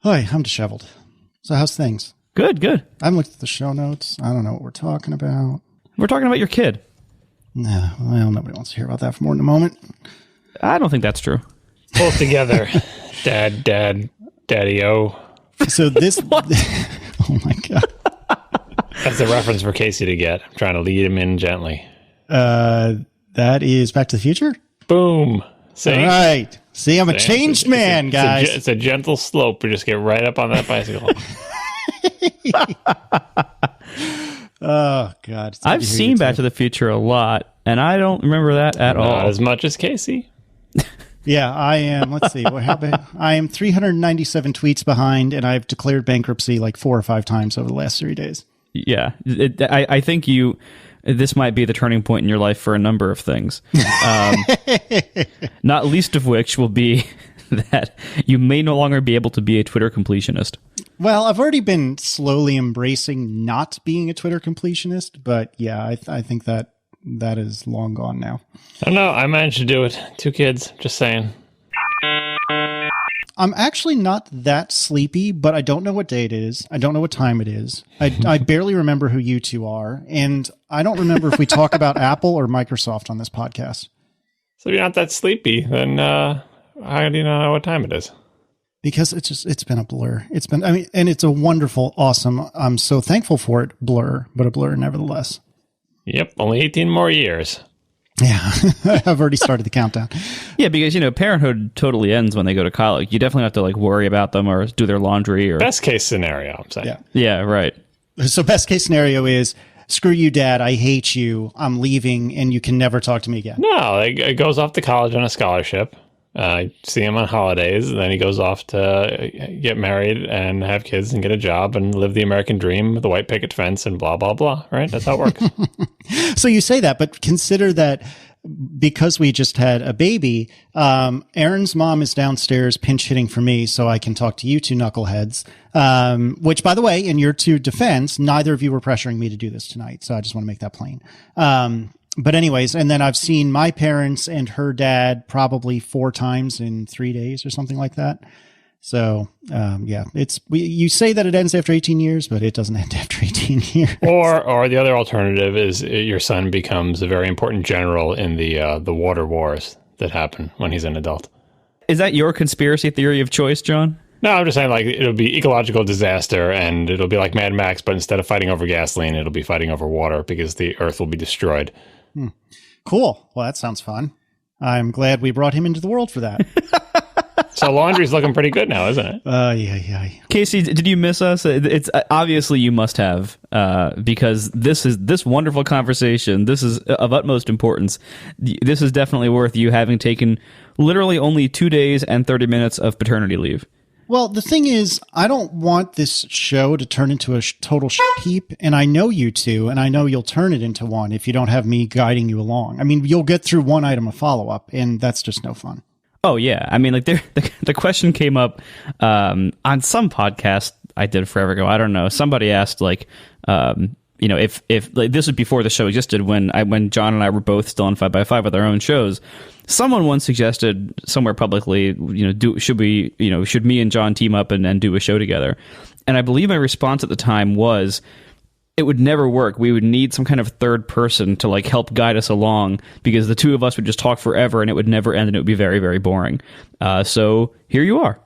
Hi, I'm disheveled. So how's things? Good. I haven't looked at the show notes. I don't know what we're talking about. We're talking about your kid. No, well, nobody wants to hear about that for more than a moment. I don't think that's true. Both together. Dad, daddy-o. So this... Oh, my God. That's a reference for Casey to get. I'm trying to lead him in gently. That is Back to the Future? Boom. See? All right. See, I'm a changed man, guys. It's a gentle slope. We just get right up on that bicycle. Oh, God. I've seen Back to the Future a lot, and I don't remember that at all. Not as much as Casey. Yeah, I am. Let's see. I am 397 tweets behind, and I've declared bankruptcy like 4 or 5 times over the last 3 days. Yeah. I think this might be the turning point in your life for a number of things. Not least of which will be that you may no longer be able to be a Twitter completionist. Well, I've already been slowly embracing not being a Twitter completionist, but yeah, I think that is long gone now. I don't know. I managed to do it. 2 kids. Just saying. I'm actually not that sleepy, but I don't know what day it is. I don't know what time it is. I barely remember who you two are, and I don't remember if we talk about Apple or Microsoft on this podcast. So if you're not that sleepy, then how do you know what time it is? Because it's been a blur. And it's a wonderful, awesome, I'm so thankful for it, blur, but a blur nevertheless. Yep, only 18 more years. Yeah, I've already started the countdown. Yeah, because, parenthood totally ends when they go to college. You definitely have to, worry about them or do their laundry. Or best case scenario, I'm saying. Yeah, right. So best case scenario is, screw you, Dad, I hate you, I'm leaving, and you can never talk to me again. No, it goes off to college on a scholarship. See him on holidays, and then he goes off to get married and have kids and get a job and live the American dream with the white picket fence and blah, blah, blah, right? That's how it works. So you say that, but consider that because we just had a baby, Aaron's mom is downstairs pinch hitting for me so I can talk to you two knuckleheads, which, by the way, in your two defense, neither of you were pressuring me to do this tonight, so I just want to make that plain. But anyways, and then I've seen my parents and her dad probably 4 times in 3 days or something like that. So, yeah, you say that it ends after 18 years, but it doesn't end after 18 years. Or the other alternative is your son becomes a very important general in the water wars that happen when he's an adult. Is that your conspiracy theory of choice, John? No, I'm just saying it'll be ecological disaster and it'll be like Mad Max, but instead of fighting over gasoline, it'll be fighting over water because the earth will be destroyed. Cool. Well, that sounds fun. I'm glad we brought him into the world for that. So laundry's looking pretty good now, isn't it? Yeah. Casey, did you miss us? It's obviously you must have, because this wonderful conversation. This is of utmost importance. This is definitely worth you having taken literally only 2 days and 30 minutes of paternity leave. Well, the thing is, I don't want this show to turn into a total heap, and I know you two, and I know you'll turn it into one if you don't have me guiding you along. I mean, you'll get through one item of follow-up, and that's just no fun. Oh, yeah. I mean, the question came up on some podcast I did forever ago. I don't know. Somebody asked, if this was before the show existed, when John and I were both still on 5x5 with our own shows. Someone once suggested somewhere publicly, should me and John team up and do a show together? And I believe my response at the time was, it would never work. We would need some kind of third person to help guide us along, because the two of us would just talk forever and it would never end and it would be very, very boring. So here you are.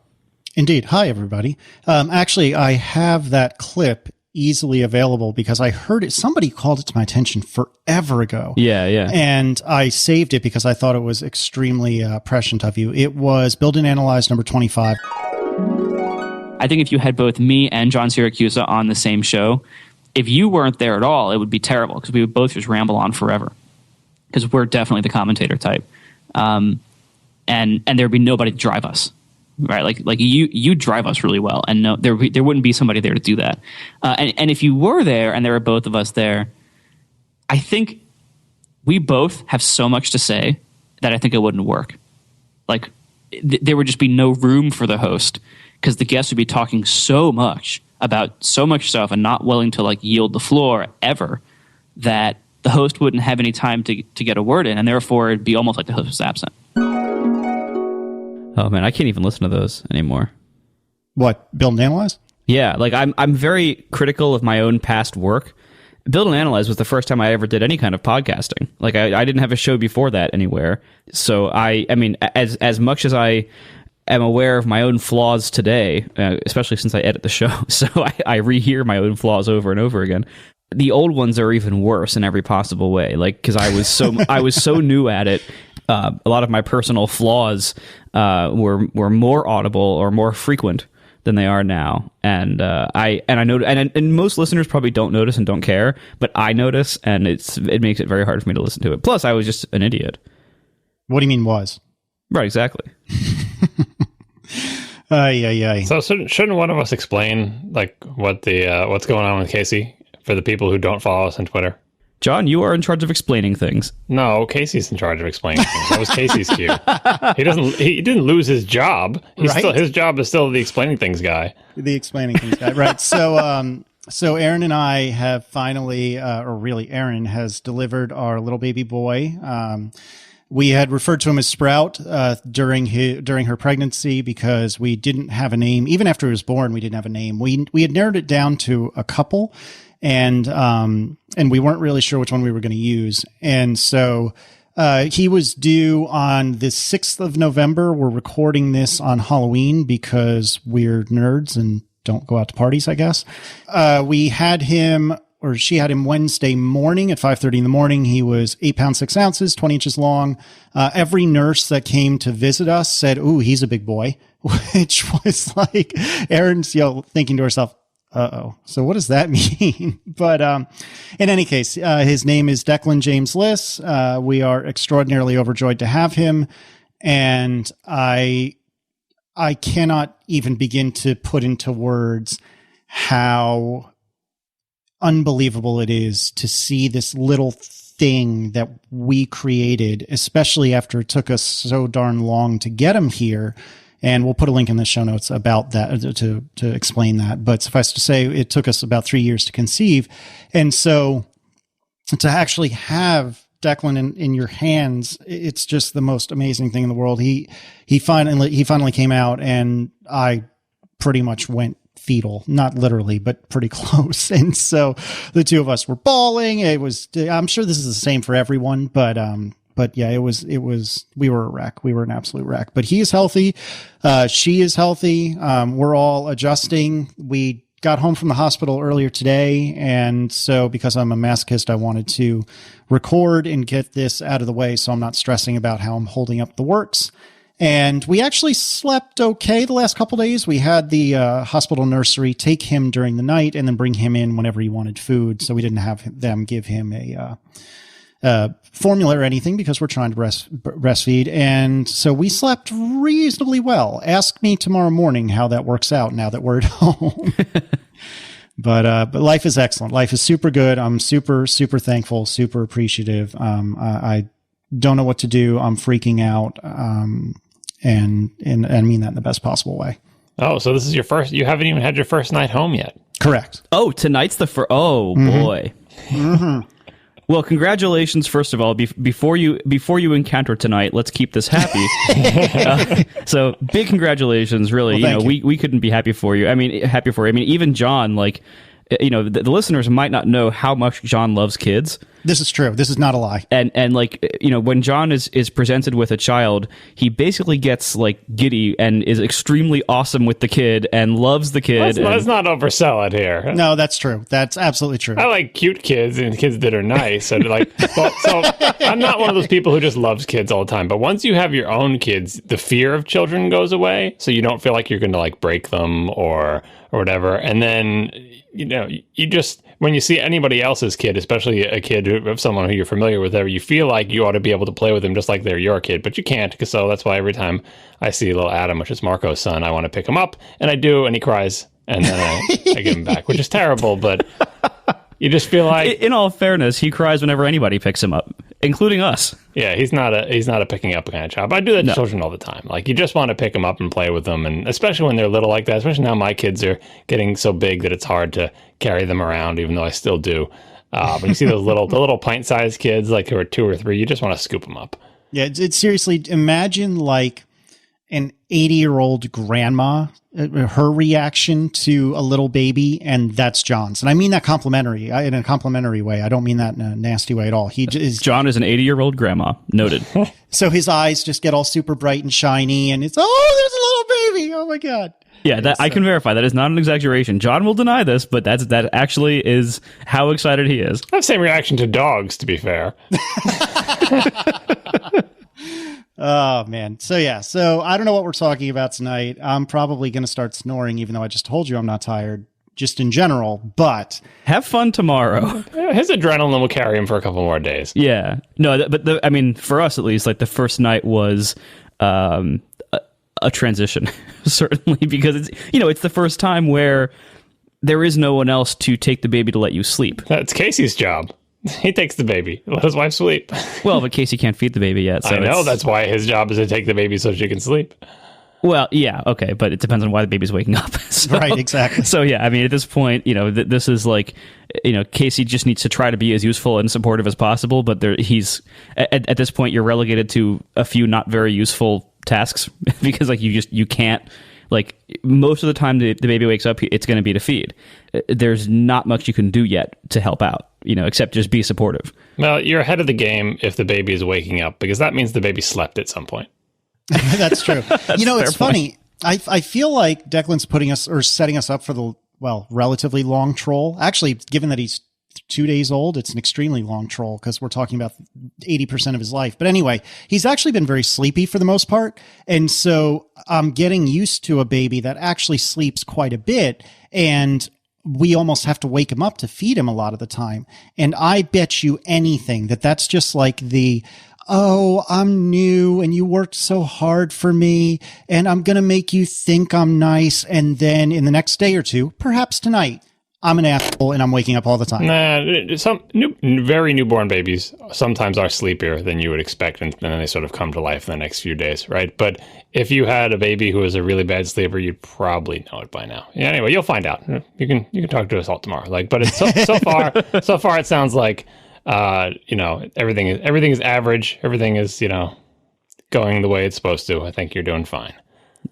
Indeed. Hi, everybody. Actually, I have that clip easily available because I heard it. Somebody called it to my attention forever ago. Yeah. And I saved it because I thought it was extremely prescient of you. It was Build and Analyze number 25. I think if you had both me and John Siracusa on the same show, if you weren't there at all, it would be terrible because we would both just ramble on forever because we're definitely the commentator type. And there'd be nobody to drive us. Right, like you drive us really well, and no, there wouldn't be somebody there to do that. And if you were there, and there were both of us there, I think we both have so much to say that I think it wouldn't work. There would just be no room for the host because the guest would be talking so much about so much stuff and not willing to yield the floor ever that the host wouldn't have any time to get a word in, and therefore it'd be almost like the host was absent. Oh, man, I can't even listen to those anymore. What, build and analyze? Yeah, like I'm very critical of my own past work. Build and Analyze was the first time I ever did any kind of podcasting. Like I didn't have a show before that anywhere. So I mean, as much as I am aware of my own flaws today, especially since I edit the show, so I rehear my own flaws over and over again. The old ones are even worse in every possible way. Like, because I was so new at it. A lot of my personal flaws were more audible or more frequent than they are now, and I know, and most listeners probably don't notice and don't care, but I notice, and it makes it very hard for me to listen to it. Plus, I was just an idiot. What do you mean was? Right, exactly. Yeah. So shouldn't one of us explain like what's going on with Casey for the people who don't follow us on Twitter? John, you are in charge of explaining things. No, Casey's in charge of explaining things. That was Casey's cue. He didn't lose his job. His job is still the explaining things guy. The explaining things guy, right? So Aaron and I have finally, or really Aaron has delivered our little baby boy. We had referred to him as Sprout during her pregnancy because we didn't have a name. Even after he was born, we didn't have a name. We had narrowed it down to a couple. And we weren't really sure which one we were going to use. And so, he was due on the 6th of November. We're recording this on Halloween because we're nerds and don't go out to parties, I guess. She had him Wednesday morning at 5:30 in the morning. He was 8 pounds, 6 ounces, 20 inches long. Every nurse that came to visit us said, "Ooh, he's a big boy," which was like Aaron's, thinking to herself, uh-oh. So what does that mean? But in any case, his name is Declan James Liss. We are extraordinarily overjoyed to have him. And I cannot even begin to put into words how unbelievable it is to see this little thing that we created, especially after it took us so darn long to get him here. And we'll put a link in the show notes about that to explain that. But suffice to say, it took us about 3 years to conceive. And so to actually have Declan in your hands, it's just the most amazing thing in the world. He finally came out, and I pretty much went fetal, not literally, but pretty close. And so the two of us were bawling. I'm sure this is the same for everyone, but yeah, we were a wreck. We were an absolute wreck, but he is healthy. She is healthy. We're all adjusting. We got home from the hospital earlier today. And so because I'm a masochist, I wanted to record and get this out of the way so I'm not stressing about how I'm holding up the works. And we actually slept okay the last couple of days. We had the hospital nursery take him during the night and then bring him in whenever he wanted food. So we didn't have them give him a formula or anything because we're trying to breastfeed. And so we slept reasonably well. Ask me tomorrow morning how that works out now that we're at home. But life is excellent. Life is super good. I'm super, super thankful, super appreciative. I don't know what to do. I'm freaking out. And I mean that in the best possible way. Oh, so this is your first, you haven't even had your first night home yet. Correct. Oh, tonight's the first. Oh, boy. Mm-hmm. Well, congratulations, first of all. Before you encounter tonight, let's keep this happy. So big congratulations, really. Well, we couldn't be happy for you. I mean, even John, like, the listeners might not know how much John loves kids. This is true. This is not a lie. And like, when John is presented with a child, he basically gets like giddy and is extremely awesome with the kid and loves the kid. Let's not oversell it here. No, that's true. That's absolutely true. I like cute kids and kids that are nice. And like, so I'm not one of those people who just loves kids all the time. But once you have your own kids, the fear of children goes away. So you don't feel like you're going to like break them or whatever. And then, you just, when you see anybody else's kid, especially a kid of someone who you're familiar with, you feel like you ought to be able to play with them just like they're your kid, but you can't. So that's why every time I see little Adam, which is Marco's son, I want to pick him up, and I do, and he cries, and then I give him back, which is terrible, but you just feel like... In all fairness, he cries whenever anybody picks him up, including us. Yeah, he's not a picking up kind of child. But I do that to children all the time. Like, you just want to pick them up and play with them, and especially when they're little like that. Especially now my kids are getting so big that it's hard to carry them around, even though I still do. When you see those little pint-sized kids, like who are 2 or 3, you just want to scoop them up. Yeah, it's seriously, imagine like an 80-year-old grandma, her reaction to a little baby, and that's John's. And I mean that in a complimentary way. I don't mean that in a nasty way at all. John is an 80-year-old grandma. Noted. So his eyes just get all super bright and shiny, and it's, oh, there's a little baby. Oh my God. Yeah, I can verify. That is not an exaggeration. John will deny this, but that actually is how excited he is. I have the same reaction to dogs, to be fair. Oh, man. So I don't know what we're talking about tonight. I'm probably going to start snoring, even though I just told you I'm not tired, just in general, but... Have fun tomorrow. His adrenaline will carry him for a couple more days. Yeah. No, but I mean, for us at least, like the first night was a transition, certainly, because it's the first time where there is no one else to take the baby to let you sleep. That's Casey's job. He takes the baby. Let his wife sleep. Well, but Casey can't feed the baby yet. So I know. That's why his job is to take the baby so she can sleep. Well, yeah, okay, but it depends on why the baby's waking up. So, right, exactly. So, yeah, I mean, at this point, this is like, Casey just needs to try to be as useful and supportive as possible, but he's, at this point, you're relegated to a few not very useful tasks because, like, you can't, like, most of the time the baby wakes up, it's going to be to feed. There's not much you can do yet to help out, except just be supportive. Well, you're ahead of the game if the baby is waking up, because that means the baby slept at some point. That's true. It's funny. I feel like Declan's putting us or setting us up for the, relatively long troll. Actually, given that he's 2 days old, it's an extremely long troll because we're talking about 80% of his life. But anyway, he's actually been very sleepy for the most part. And so I'm getting used to a baby that actually sleeps quite a bit. And we almost have to wake him up to feed him a lot of the time. And I bet you anything that's just like oh, I'm new and you worked so hard for me and I'm going to make you think I'm nice. And then in the next day or two, perhaps tonight, I'm an asshole and I'm waking up all the time. Nah, some very newborn babies sometimes are sleepier than you would expect, and then they sort of come to life in the next few days, right? But if you had a baby who was a really bad sleeper, you'd probably know it by now. Yeah, anyway, you'll find out. You can talk to us all tomorrow. But it's so far it sounds like everything is average. Everything is going the way it's supposed to. I think you're doing fine.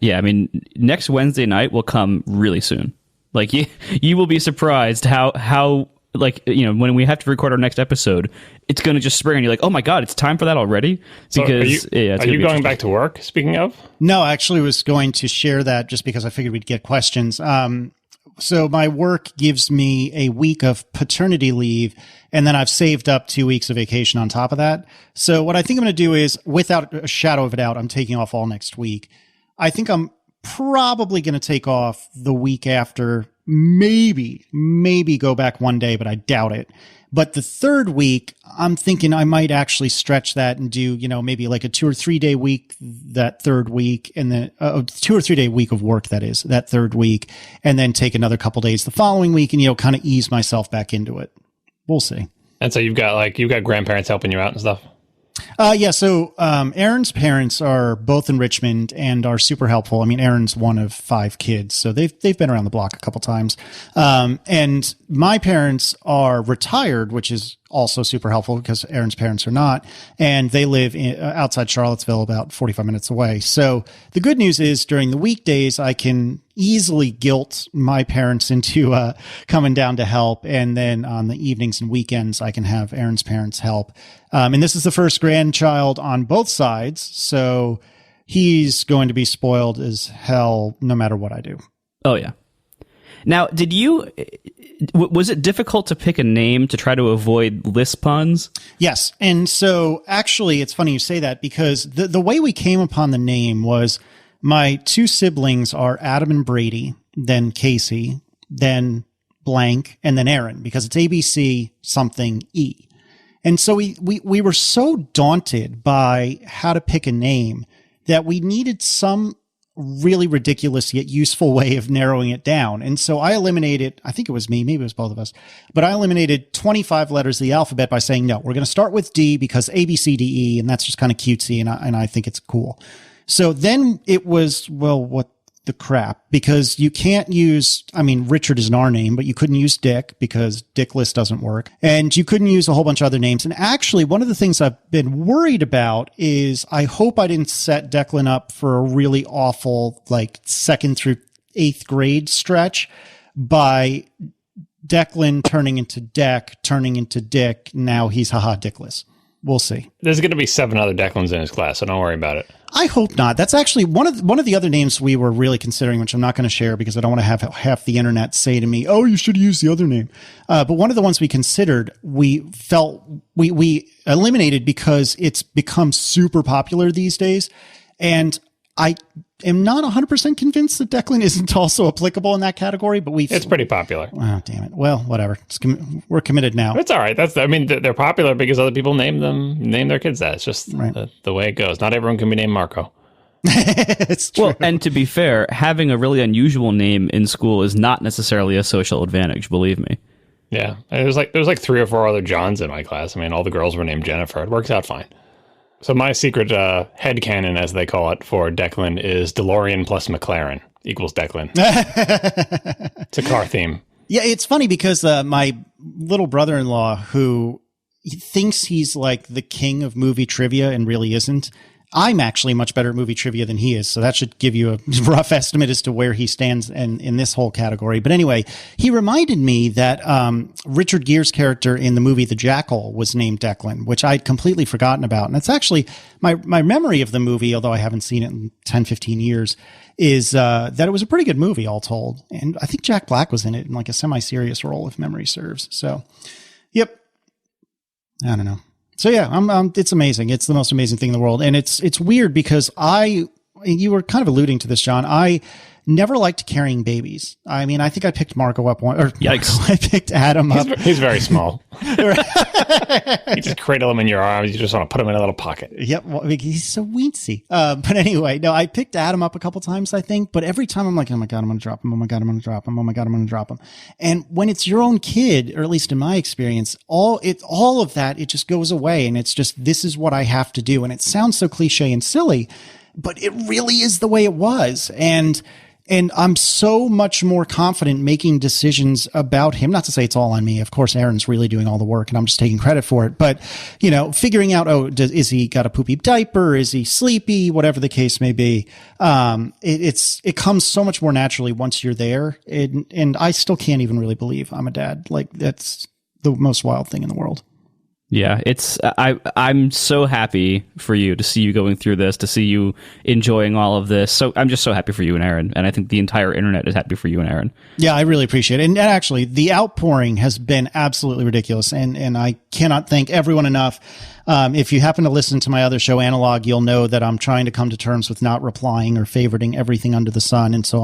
Yeah, I mean, next Wednesday night will come really soon. Like you will be surprised how when we have to record our next episode, it's going to just spring and you're like, oh my God, it's time for that already. Because so are you going back to work? Speaking of, no, I actually was going to share that just because I figured we'd get questions. So my work gives me a week of paternity leave, and then I've saved up 2 weeks of vacation on top of that. So what I think I'm going to do is, without a shadow of a doubt, I'm taking off all next week. I think I'm probably going to take off the week after, maybe go back one day, but I doubt it. But the third week, I'm thinking I might actually stretch that and do, maybe like a 2 or 3 day week that third week, and then a 2 or 3 day week of work, that is, that third week, and then take another couple days the following week and, kind of ease myself back into it. We'll see. And so you've got grandparents helping you out and stuff? Yeah. So, Aaron's parents are both in Richmond and are super helpful. I mean, Aaron's one of 5 kids, so they've been around the block a couple times. And my parents are retired, which is also super helpful because Aaron's parents are not, and they live outside Charlottesville, about 45 minutes away. So the good news is during the weekdays, I can easily guilt my parents into coming down to help. And then on the evenings and weekends, I can have Aaron's parents help. And this is the first grandchild on both sides. So he's going to be spoiled as hell no matter what I do. Oh, yeah. Now, was it difficult to pick a name to try to avoid list puns? Yes. And so actually, it's funny you say that because the way we came upon the name was my 2 siblings are Adam and Brady, then Casey, then blank, and then Aaron, because it's ABC something E. And so we were so daunted by how to pick a name that we needed some really ridiculous yet useful way of narrowing it down. And so I eliminated, I think it was me, maybe it was both of us, but I eliminated 25 letters of the alphabet by saying, no, we're going to start with D because A, B, C, D, E, and that's just kind of cutesy, and I think it's cool. So then it was, well, what the crap because you can't use, I mean, Richard is in our name, but you couldn't use Dick because Dickless doesn't work. And you couldn't use a whole bunch of other names. And actually, one of the things I've been worried about is I hope I didn't set Declan up for a really awful, like 2nd through 8th grade stretch by Declan turning into Deck, turning into Dick. Now he's haha Dickless. We'll see. There's going to be 7 other Declans in his class, so don't worry about it. I hope not. That's actually one of the other names we were really considering, which I'm not going to share because I don't want to have half the internet say to me, "Oh, you should use the other name." But one of the ones we considered, we felt we eliminated because it's become super popular these days, and I am not 100% convinced that Declan isn't also applicable in that category. But it's pretty popular. Oh, damn it! Well, whatever. We're committed now. It's all right. They're popular because other people name their kids that. It's just the way it goes. Not everyone can be named Marco. It's true. Well, and to be fair, having a really unusual name in school is not necessarily a social advantage. Believe me. Yeah, there's like 3 or 4 other Johns in my class. I mean, all the girls were named Jennifer. It works out fine. So my secret headcanon, as they call it, for Declan is DeLorean plus McLaren equals Declan. It's a car theme. Yeah, it's funny because my little brother-in-law, who thinks he's like the king of movie trivia and really isn't, I'm actually much better at movie trivia than he is. So that should give you a rough estimate as to where he stands in this whole category. But anyway, he reminded me that Richard Gere's character in the movie The Jackal was named Declan, which I'd completely forgotten about. And it's actually my memory of the movie, although I haven't seen it in 10, 15 years, is that it was a pretty good movie all told. And I think Jack Black was in it in like a semi-serious role, if memory serves. So, yep. I don't know. So yeah, it's amazing. It's the most amazing thing in the world. And it's weird because you were kind of alluding to this, John. I never liked carrying babies. I mean, I think I picked Marco up one, or yikes. I picked Adam up. He's very small. You just cradle him in your arms. You just want to put him in a little pocket. Yep. Well, he's so weensy. But anyway, no, I picked Adam up a couple times, I think, but every time I'm like, oh my God, I'm going to drop him. Oh my God, I'm going to drop him. Oh my God, I'm going to drop him. And when it's your own kid, or at least in my experience, all of that, it just goes away. And it's just, this is what I have to do. And it sounds so cliche and silly, but it really is the way it was. And I'm so much more confident making decisions about him. Not to say it's all on me. Of course, Aaron's really doing all the work and I'm just taking credit for it. But, figuring out, is he got a poopy diaper? Is he sleepy? Whatever the case may be. It comes so much more naturally once you're there. And I still can't even really believe I'm a dad. Like, that's the most wild thing in the world. Yeah, I'm so happy for you to see you going through this, to see you enjoying all of this. So I'm just so happy for you and Aaron, and I think the entire internet is happy for you and Aaron. Yeah, I really appreciate it. And actually, the outpouring has been absolutely ridiculous, and I cannot thank everyone enough. If you happen to listen to my other show, Analog, you'll know that I'm trying to come to terms with not replying or favoriting everything under the sun. And so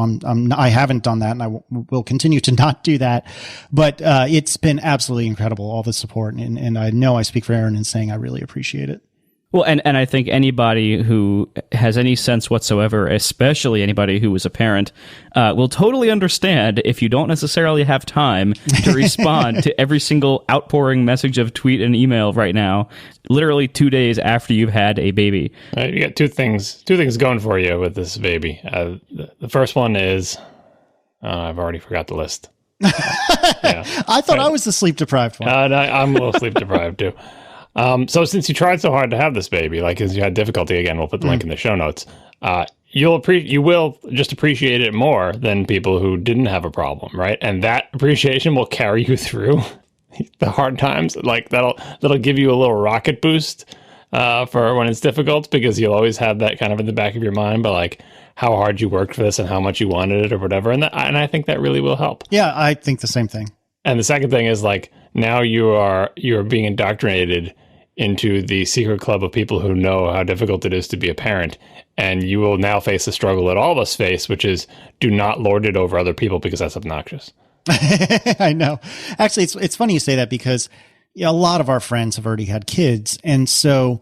I haven't done that, and I will continue to not do that. But it's been absolutely incredible, all the support. And I know I speak for Aaron in saying I really appreciate it. Well, and I think anybody who has any sense whatsoever, especially anybody who is a parent, will totally understand if you don't necessarily have time to respond to every single outpouring message of tweet and email right now, literally 2 days after you've had a baby. You got two things going for you with this baby. The first one is, I've already forgot the list. Yeah. I thought I was the sleep deprived one. I'm a little sleep deprived too. So since you tried so hard to have this baby, like as you had difficulty, again, we'll put the link in the show notes. You will just appreciate it more than people who didn't have a problem, right? And that appreciation will carry you through the hard times. Like that'll give you a little rocket boost for when it's difficult, because you'll always have that kind of in the back of your mind, but like how hard you worked for this and how much you wanted it or whatever. And I think that really will help. Yeah, I think the same thing. And the second thing is like now you are being indoctrinated into the secret club of people who know how difficult it is to be a parent. And you will now face the struggle that all of us face, which is do not lord it over other people because that's obnoxious. I know. Actually, it's funny you say that because a lot of our friends have already had kids. And so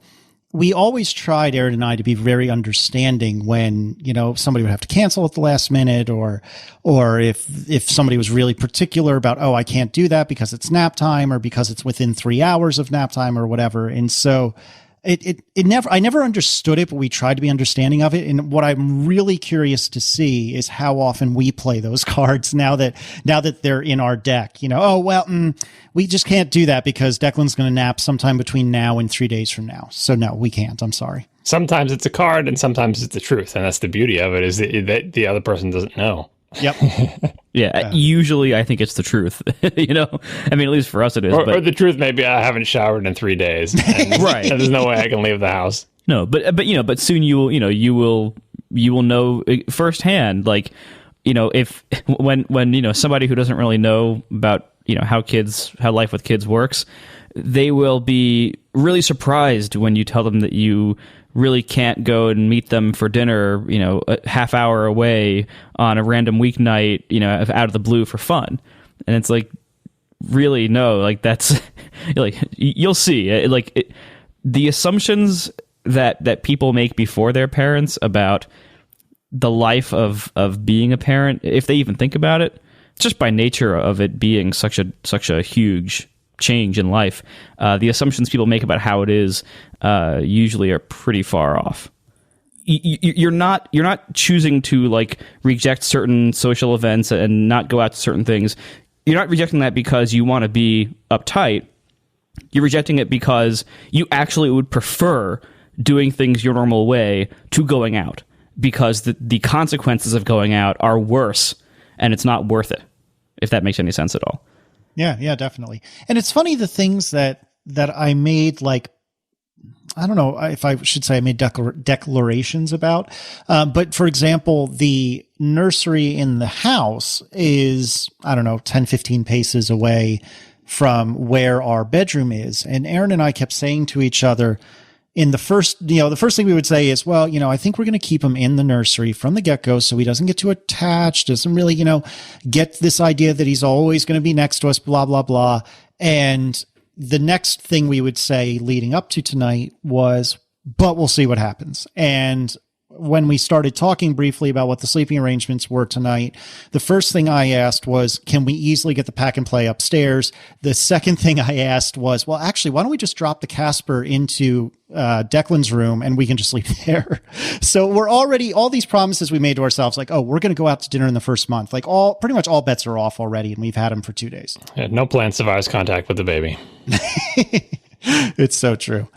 we always tried, Aaron and I, to be very understanding when, somebody would have to cancel at the last minute or if somebody was really particular about, I can't do that because it's nap time or because it's within 3 hours of nap time or whatever. And so I never understood it, but we tried to be understanding of it. And what I'm really curious to see is how often we play those cards now that they're in our deck. You know, oh, well, we just can't do that because Declan's going to nap sometime between now and 3 days from now. So no, we can't. I'm sorry. Sometimes it's a card and sometimes it's the truth. And that's the beauty of it, is that the other person doesn't know. Yep. Yeah. Usually I think it's the truth. You know, I mean, at least for us it is. Or the truth may be I haven't showered in 3 days. And, right. And there's no way I can leave the house. No, but soon you will know firsthand, like, you know, if when you know, somebody who doesn't really know about, you know, how life with kids works, they will be really surprised when you tell them that you really can't go and meet them for dinner, you know, a half hour away on a random weeknight, you know, out of the blue for fun. And it's like, really, no, like, that's like, you'll see, like, the assumptions that people make before they're parents about the life of being a parent, if they even think about it, just by nature of it being such a huge change in life, the assumptions people make about how it is usually are pretty far off. You're not choosing to, like, reject certain social events and not go out to certain things. You're not rejecting that because you want to be uptight. You're rejecting it because you actually would prefer doing things your normal way to going out, because the consequences of going out are worse and it's not worth it, if that makes any sense at all. Yeah, definitely. And it's funny, the things that I made, like, I don't know if I should say I made declarations about, but for example, the nursery in the house is, I don't know, 10, 15 paces away from where our bedroom is. And Aaron and I kept saying to each other, the first thing we would say is, well, you know, I think we're going to keep him in the nursery from the get-go so he doesn't get too attached, doesn't really, you know, get this idea that he's always going to be next to us, blah, blah, blah. And the next thing we would say leading up to tonight was, but we'll see what happens. And when we started talking briefly about what the sleeping arrangements were tonight, the first thing I asked was, can we easily get the pack and play upstairs? The second thing I asked was, well, actually, why don't we just drop the Casper into Declan's room and we can just sleep there? So we're already, all these promises we made to ourselves, like, oh, we're going to go out to dinner in the first month. Like, pretty much all bets are off already, and we've had them for 2 days. Yeah, no plans to virus contact with the baby. It's so true.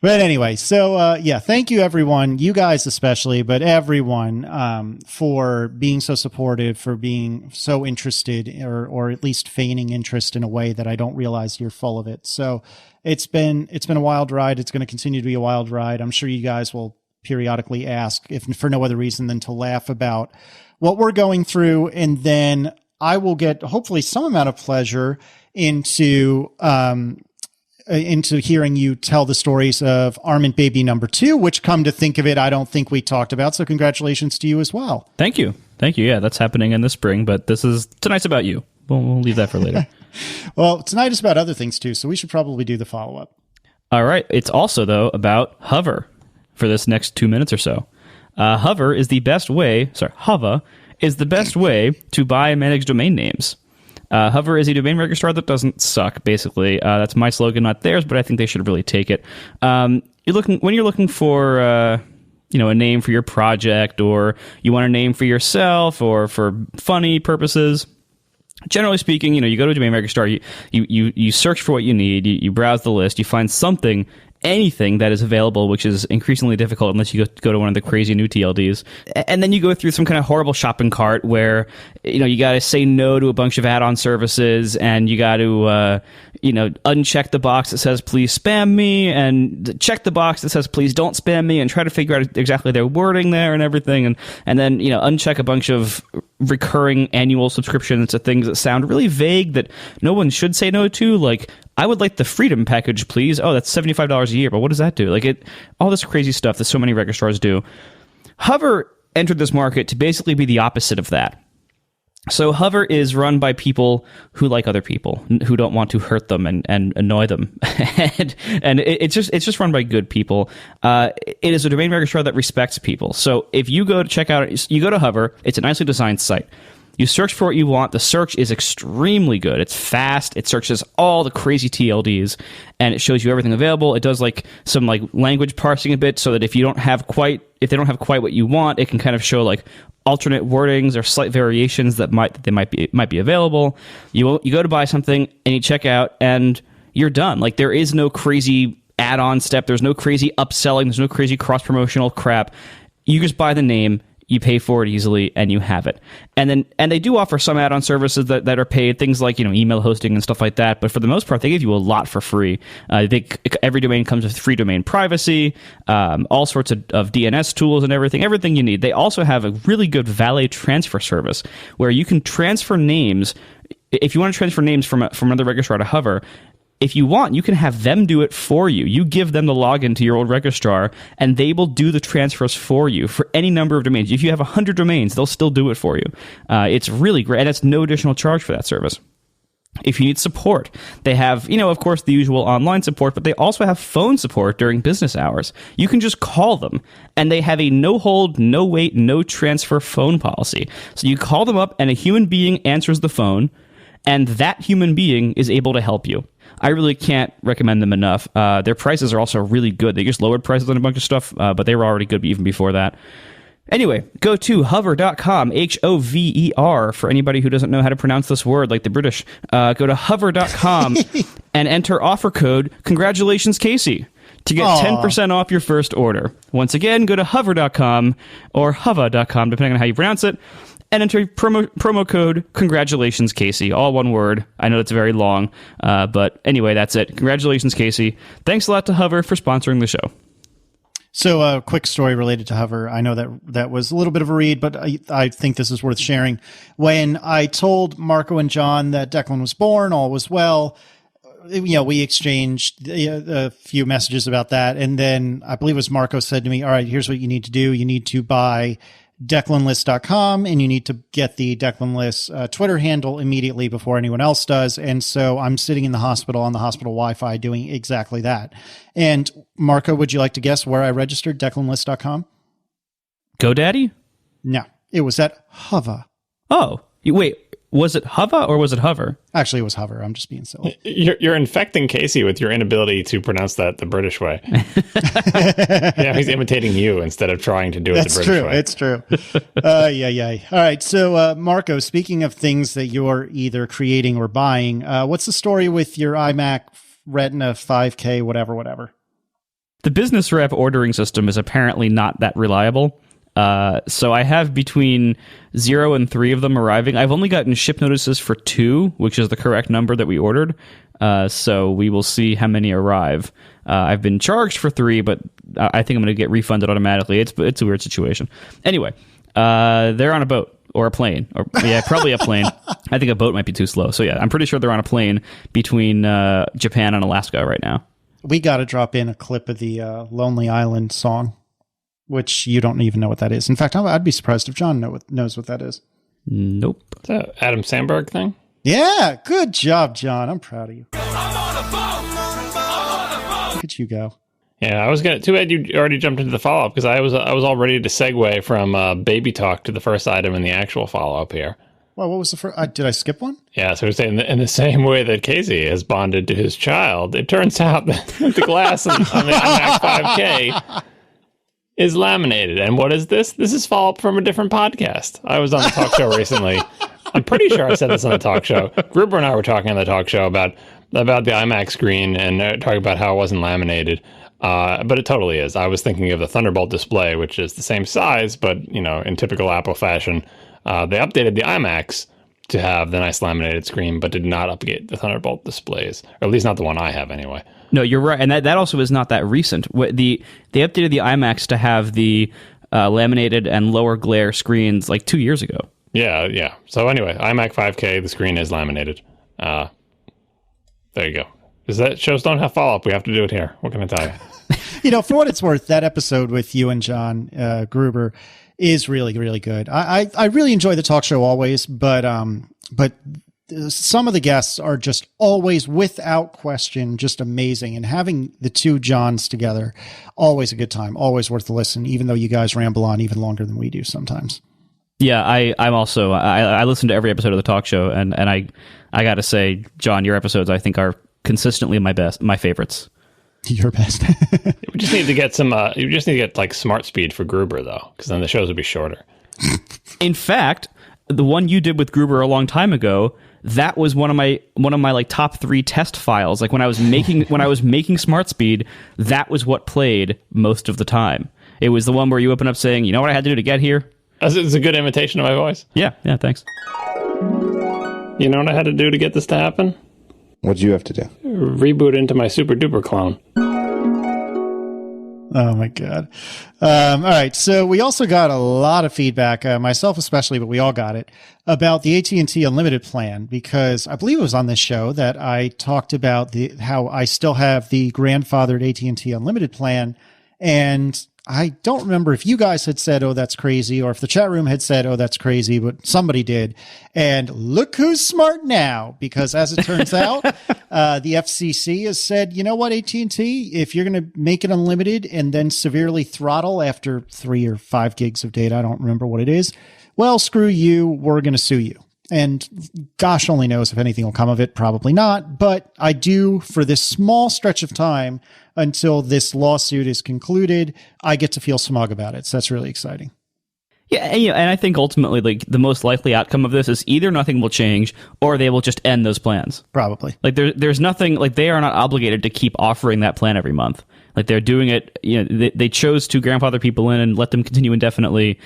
But anyway, so thank you, everyone, you guys especially, but everyone, for being so supportive, for being so interested, or at least feigning interest in a way that I don't realize you're full of it. So it's been a wild ride. It's going to continue to be a wild ride. I'm sure you guys will periodically ask, if for no other reason than to laugh about what we're going through, and then I will get hopefully some amount of pleasure into hearing you tell the stories of Armament Baby number 2, which, come to think of it, I don't think we talked about. So congratulations to you as well. Thank you. Yeah, that's happening in the spring, but tonight's about you. We'll leave that for later. Well, tonight is about other things too, so we should probably do the follow-up. All right. It's also, though, about Hover for this next 2 minutes or so. Hover is the best way to buy and manage domain names. Hover is a domain registrar that doesn't suck, basically. That's my slogan, not theirs, but I think they should really take it. When you're looking for a name for your project, or you want a name for yourself, or for funny purposes, generally speaking, you go to a domain registrar, you search for what you need, you browse the list, you find anything that is available, which is increasingly difficult unless you go to one of the crazy new TLDs. And then you go through some kind of horrible shopping cart where, you got to say no to a bunch of add-on services, and you got to, uncheck the box that says, please spam me, and check the box that says, please don't spam me, and try to figure out exactly their wording there and everything. And then, uncheck a bunch of recurring annual subscriptions to things that sound really vague that no one should say no to, like, I would like the Freedom package, please. Oh, that's $75 a year, but what does that do? All this crazy stuff that so many registrars do. Hover entered this market to basically be the opposite of that. So Hover is run by people who like other people, who don't want to hurt them and annoy them. and it's just run by good people. It is a domain registrar that respects people. So if you go to check out, you go to Hover, it's a nicely designed site. You search for what you want. The search is extremely good. It's fast. It searches all the crazy TLDs, and it shows you everything available. It does like some like language parsing a bit, so that if they don't have quite what you want, it can kind of show like alternate wordings or slight variations that might be available. You go to buy something and you check out and you're done. Like there is no crazy add-on step. There's no crazy upselling. There's no crazy cross-promotional crap. You just buy the name, you pay for it easily, and you have it. And they do offer some add-on services that are paid, things like email hosting and stuff like that. But for the most part, they give you a lot for free. Every domain comes with free domain privacy, all sorts of DNS tools and everything you need. They also have a really good valet transfer service where you can transfer names. If you want to transfer names from another registrar to Hover, if you want, you can have them do it for you. You give them the login to your old registrar, and they will do the transfers for you for any number of domains. If you have 100 domains, they'll still do it for you. It's really great, and it's no additional charge for that service. If you need support, they have, of course, the usual online support, but they also have phone support during business hours. You can just call them, and they have a no-hold, no-wait, no-transfer phone policy. So you call them up, and a human being answers the phone, and that human being is able to help you. I really can't recommend them enough. Their prices are also really good. They just lowered prices on a bunch of stuff, but they were already good even before that. Anyway, go to hover.com, Hover, for anybody who doesn't know how to pronounce this word like the British. Go to hover.com and enter offer code Congratulations Casey to get 10% off your first order. Once again, go to hover.com or hover.com, depending on how you pronounce it, and enter promo code Congratulations Casey, all one word. I know it's very long, but anyway, that's it. Congratulations, Casey. Thanks a lot to Hover for sponsoring the show. So a quick story related to Hover. I know that was a little bit of a read, but I think this is worth sharing. When I told Marco and John that Declan was born, all was well, we exchanged a few messages about that. And then I believe it was Marco said to me, all right, here's what you need to do. You need to buy DeclanList.com, and you need to get the Declan List Twitter handle immediately before anyone else does. And so I'm sitting in the hospital on the hospital Wi-Fi doing exactly that. And Marco, would you like to guess where I registered DeclanList.com? GoDaddy? No, it was at Hover. Oh, wait. Was it Hover or was it Hover? Actually, it was Hover. I'm just being silly. You're infecting Casey with your inability to pronounce that the British way. Yeah, he's imitating you instead of trying to do it the British way. It's true. Yeah. All right. So, Marco, speaking of things that you're either creating or buying, what's the story with your iMac Retina 5K, whatever? The business rep ordering system is apparently not that reliable. So I have between 0 and 3 of them arriving. I've only gotten ship notices for 2, which is the correct number that we ordered. So we will see how many arrive. I've been charged for 3, but I think I'm going to get refunded automatically. It's a weird situation. Anyway, they're on a boat or a plane, or probably a plane. I think a boat might be too slow. So yeah, I'm pretty sure they're on a plane between Japan and Alaska right now. We got to drop in a clip of the Lonely Island song, which you don't even know what that is. In fact, I'd be surprised if John knows what that is. Nope. Is that an Adam Sandberg thing? Yeah, good job, John. I'm proud of you. I'm on a boat. Look at you go. Yeah, I was gonna. Too bad you already jumped into the follow up because I was all ready to segue from baby talk to the first item in the actual follow up here. Well, what was the first? Did I skip one? Yeah, so we're saying in the same way that Casey has bonded to his child, it turns out that the glass on the iMac 5K is laminated. And what is this? This is follow-up from a different podcast. I was on the talk show recently. I'm pretty sure I said this on the talk show. Gruber and I were talking on the talk show about the iMac screen and talking about how it wasn't laminated. But it totally is. I was thinking of the Thunderbolt display, which is the same size, but in typical Apple fashion, they updated the iMacs to have the nice laminated screen, but did not update the Thunderbolt displays, or at least not the one I have anyway. No, you're right, and that also is not that recent. They updated the iMacs to have the laminated and lower glare screens like 2 years ago. Yeah. So anyway, iMac 5K, the screen is laminated. There you go. Is that shows don't have follow-up? We have to do it here. What can I tell you? For what it's worth, that episode with you and John Gruber is really, really good. I really enjoy the talk show always, but some of the guests are just always, without question, just amazing. And having the two Johns together, always a good time, always worth the listen, even though you guys ramble on even longer than we do sometimes. Yeah, I'm also I listen to every episode of the talk show, and I got to say, John, your episodes I think are consistently my favorites. Your best. We just need to get some. You just need to get like smart speed for Gruber though, because then the shows would be shorter. In fact, the one you did with Gruber a long time ago, that was one of my like top 3 test files. Like when I was making Smart Speed, that was what played most of the time. It was the one where you open up saying, "You know what I had to do to get here." It's a good imitation of my voice. Yeah, thanks. You know what I had to do to get this to happen? What'd you have to do? Reboot into my super duper clone. Oh my God. All right. So we also got a lot of feedback, myself especially, but we all got it, about the AT&T Unlimited plan, because I believe it was on this show that I talked about how I still have the grandfathered AT&T Unlimited plan. And I don't remember if you guys had said, "Oh, that's crazy," or if the chat room had said, "Oh, that's crazy," but somebody did. And look who's smart now, because as it turns out, the FCC has said, "You know what, AT&T, if you're going to make it unlimited and then severely throttle after 3 or 5 gigs of data, I don't remember what it is, well, screw you, we're going to sue you." And gosh only knows if anything will come of it, probably not. But I do, for this small stretch of time, until this lawsuit is concluded, I get to feel smug about it. So that's really exciting. Yeah, and I think ultimately, like, the most likely outcome of this is either nothing will change or they will just end those plans. Probably. Like there's nothing, like, they are not obligated to keep offering that plan every month. Like, they're doing it, they chose to grandfather people in and let them continue indefinitely,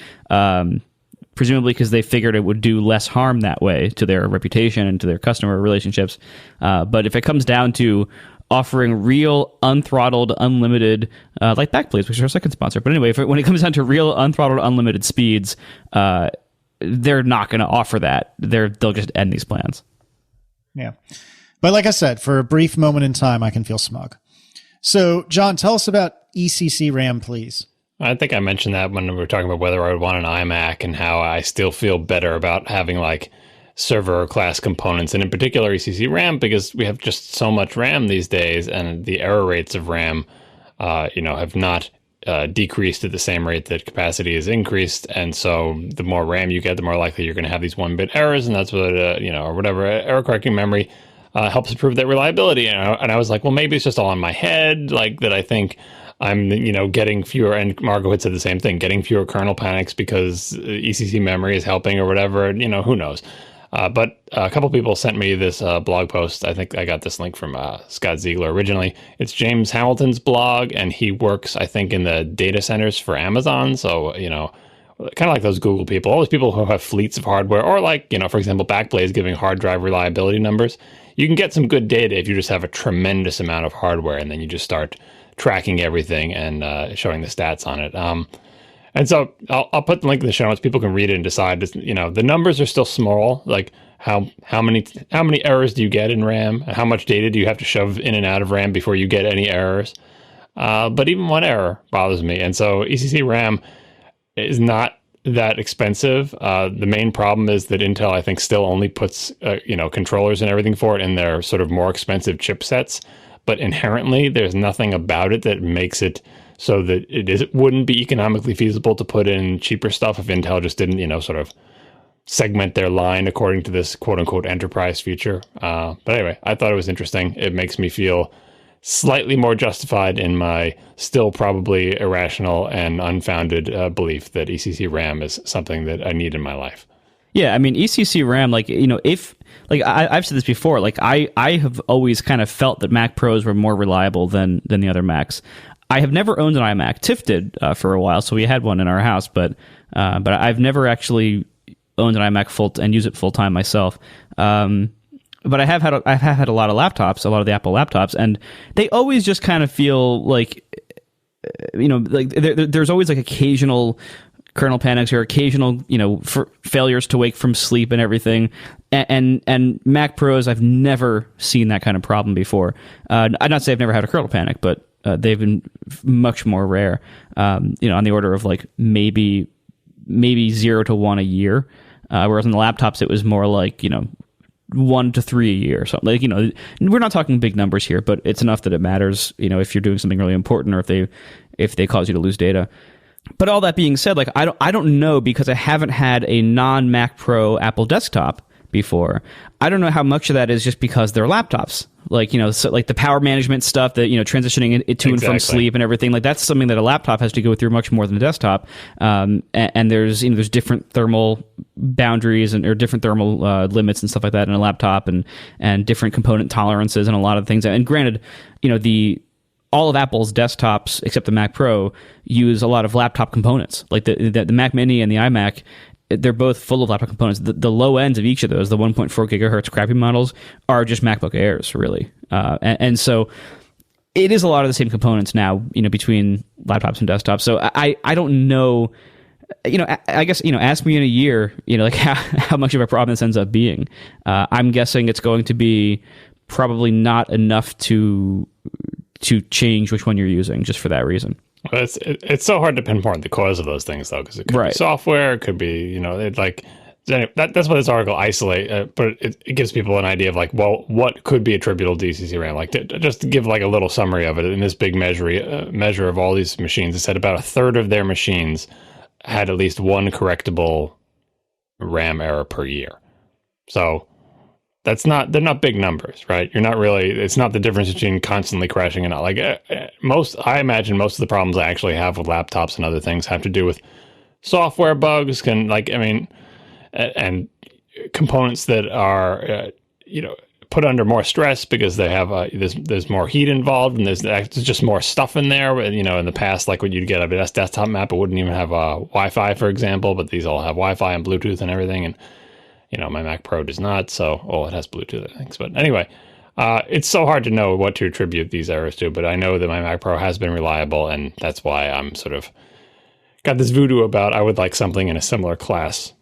presumably because they figured it would do less harm that way to their reputation and to their customer relationships. But if it comes down to offering real unthrottled, unlimited, like Backblaze, which is our second sponsor. But anyway, when it comes down to real unthrottled, unlimited speeds, they're not going to offer that. They'll just end these plans. Yeah. But like I said, for a brief moment in time, I can feel smug. So, John, tell us about ECC RAM, please. I think I mentioned that when we were talking about whether I would want an iMac and how I still feel better about having like server class components, and in particular ECC RAM, because we have just so much RAM these days, and the error rates of RAM, have not decreased at the same rate that capacity has increased. And so the more RAM you get, the more likely you're going to have these 1-bit errors, and that's what or whatever error correcting memory helps improve that reliability. And I was like, well, maybe it's just all in my head, like that. I think I'm, getting fewer, and Margot had said the same thing, getting fewer kernel panics because ECC memory is helping or whatever. Who knows? But a couple people sent me this blog post. I think I got this link from Scott Ziegler originally. It's James Hamilton's blog, and he works, I think, in the data centers for Amazon. So, kind of like those Google people, all those people who have fleets of hardware, or like, for example, Backblaze giving hard drive reliability numbers. You can get some good data if you just have a tremendous amount of hardware, and then you just start tracking everything and showing the stats on it. And so I'll put the link in the show notes. People can read it and decide. The numbers are still small. Like how many errors do you get in RAM? How much data do you have to shove in and out of RAM before you get any errors? But even one error bothers me. And so ECC RAM is not that expensive. The main problem is that Intel, I think, still only puts controllers and everything for it in their sort of more expensive chipsets. But inherently, there's nothing about it that makes it so that it wouldn't be economically feasible to put in cheaper stuff if Intel just didn't, sort of segment their line according to this quote-unquote enterprise feature. But anyway, I thought it was interesting. It makes me feel slightly more justified in my still probably irrational and unfounded belief that ECC RAM is something that I need in my life. Yeah, I mean, ECC RAM, if... I've said this before, I have always kind of felt that Mac Pros were more reliable than the other Macs. I have never owned an iMac. Tiff did for a while, so we had one in our house, but I've never actually owned an iMac and used it full time myself. But I have had a lot of laptops, a lot of the Apple laptops, and they always just kind of feel like, there's always like occasional kernel panics or occasional, failures to wake from sleep and everything. And Mac Pros, I've never seen that kind of problem before. I'd not say I've never had a kernel panic, but they've been much more rare, on the order of like maybe 0 to 1 a year. Whereas on the laptops, it was more like, 1 to 3 a year or something. We're not talking big numbers here, but it's enough that it matters, if you're doing something really important or if they cause you to lose data. But all that being said, like I don't know, because I haven't had a non-Mac Pro Apple desktop before. I don't know how much of that is just because they're laptops. Like, so like the power management stuff, that, transitioning it to and from sleep and everything, like that's something that a laptop has to go through much more than a desktop. And there's, there's different thermal boundaries or different thermal limits and stuff like that in a laptop, and different component tolerances and a lot of things. And granted, all of Apple's desktops, except the Mac Pro, use a lot of laptop components. Like the Mac Mini and the iMac, they're both full of laptop components. The low ends of each of those, the 1.4 gigahertz crappy models, are just MacBook Airs, really. And so it is a lot of the same components now, between laptops and desktops. So I don't know, I guess, ask me in a year, like how much of a problem this ends up being. I'm guessing it's going to be probably not enough to change which one you're using, just for that reason. Well, it's so hard to pinpoint the cause of those things, though, because it could be software, it could be, that's what this article but it gives people an idea of like, well, what could be attributable to DCC RAM? Like, just to give like a little summary of it, in this big measure of all these machines, it said about a third of their machines had at least one correctable RAM error per year. So they're not big numbers, right? It's not the difference between constantly crashing and not. Like I imagine most of the problems I actually have with laptops and other things have to do with software bugs, and components that are, put under more stress because they have, there's more heat involved, and there's just more stuff in there. In the past, like when you'd get a desktop map, it wouldn't even have Wi-Fi, for example, but these all have Wi-Fi and Bluetooth and everything. And my Mac Pro does not, it has Bluetooth, I think. But anyway, it's so hard to know what to attribute these errors to, but I know that my Mac Pro has been reliable, and that's why I'm sort of got this voodoo about I would like something in a similar class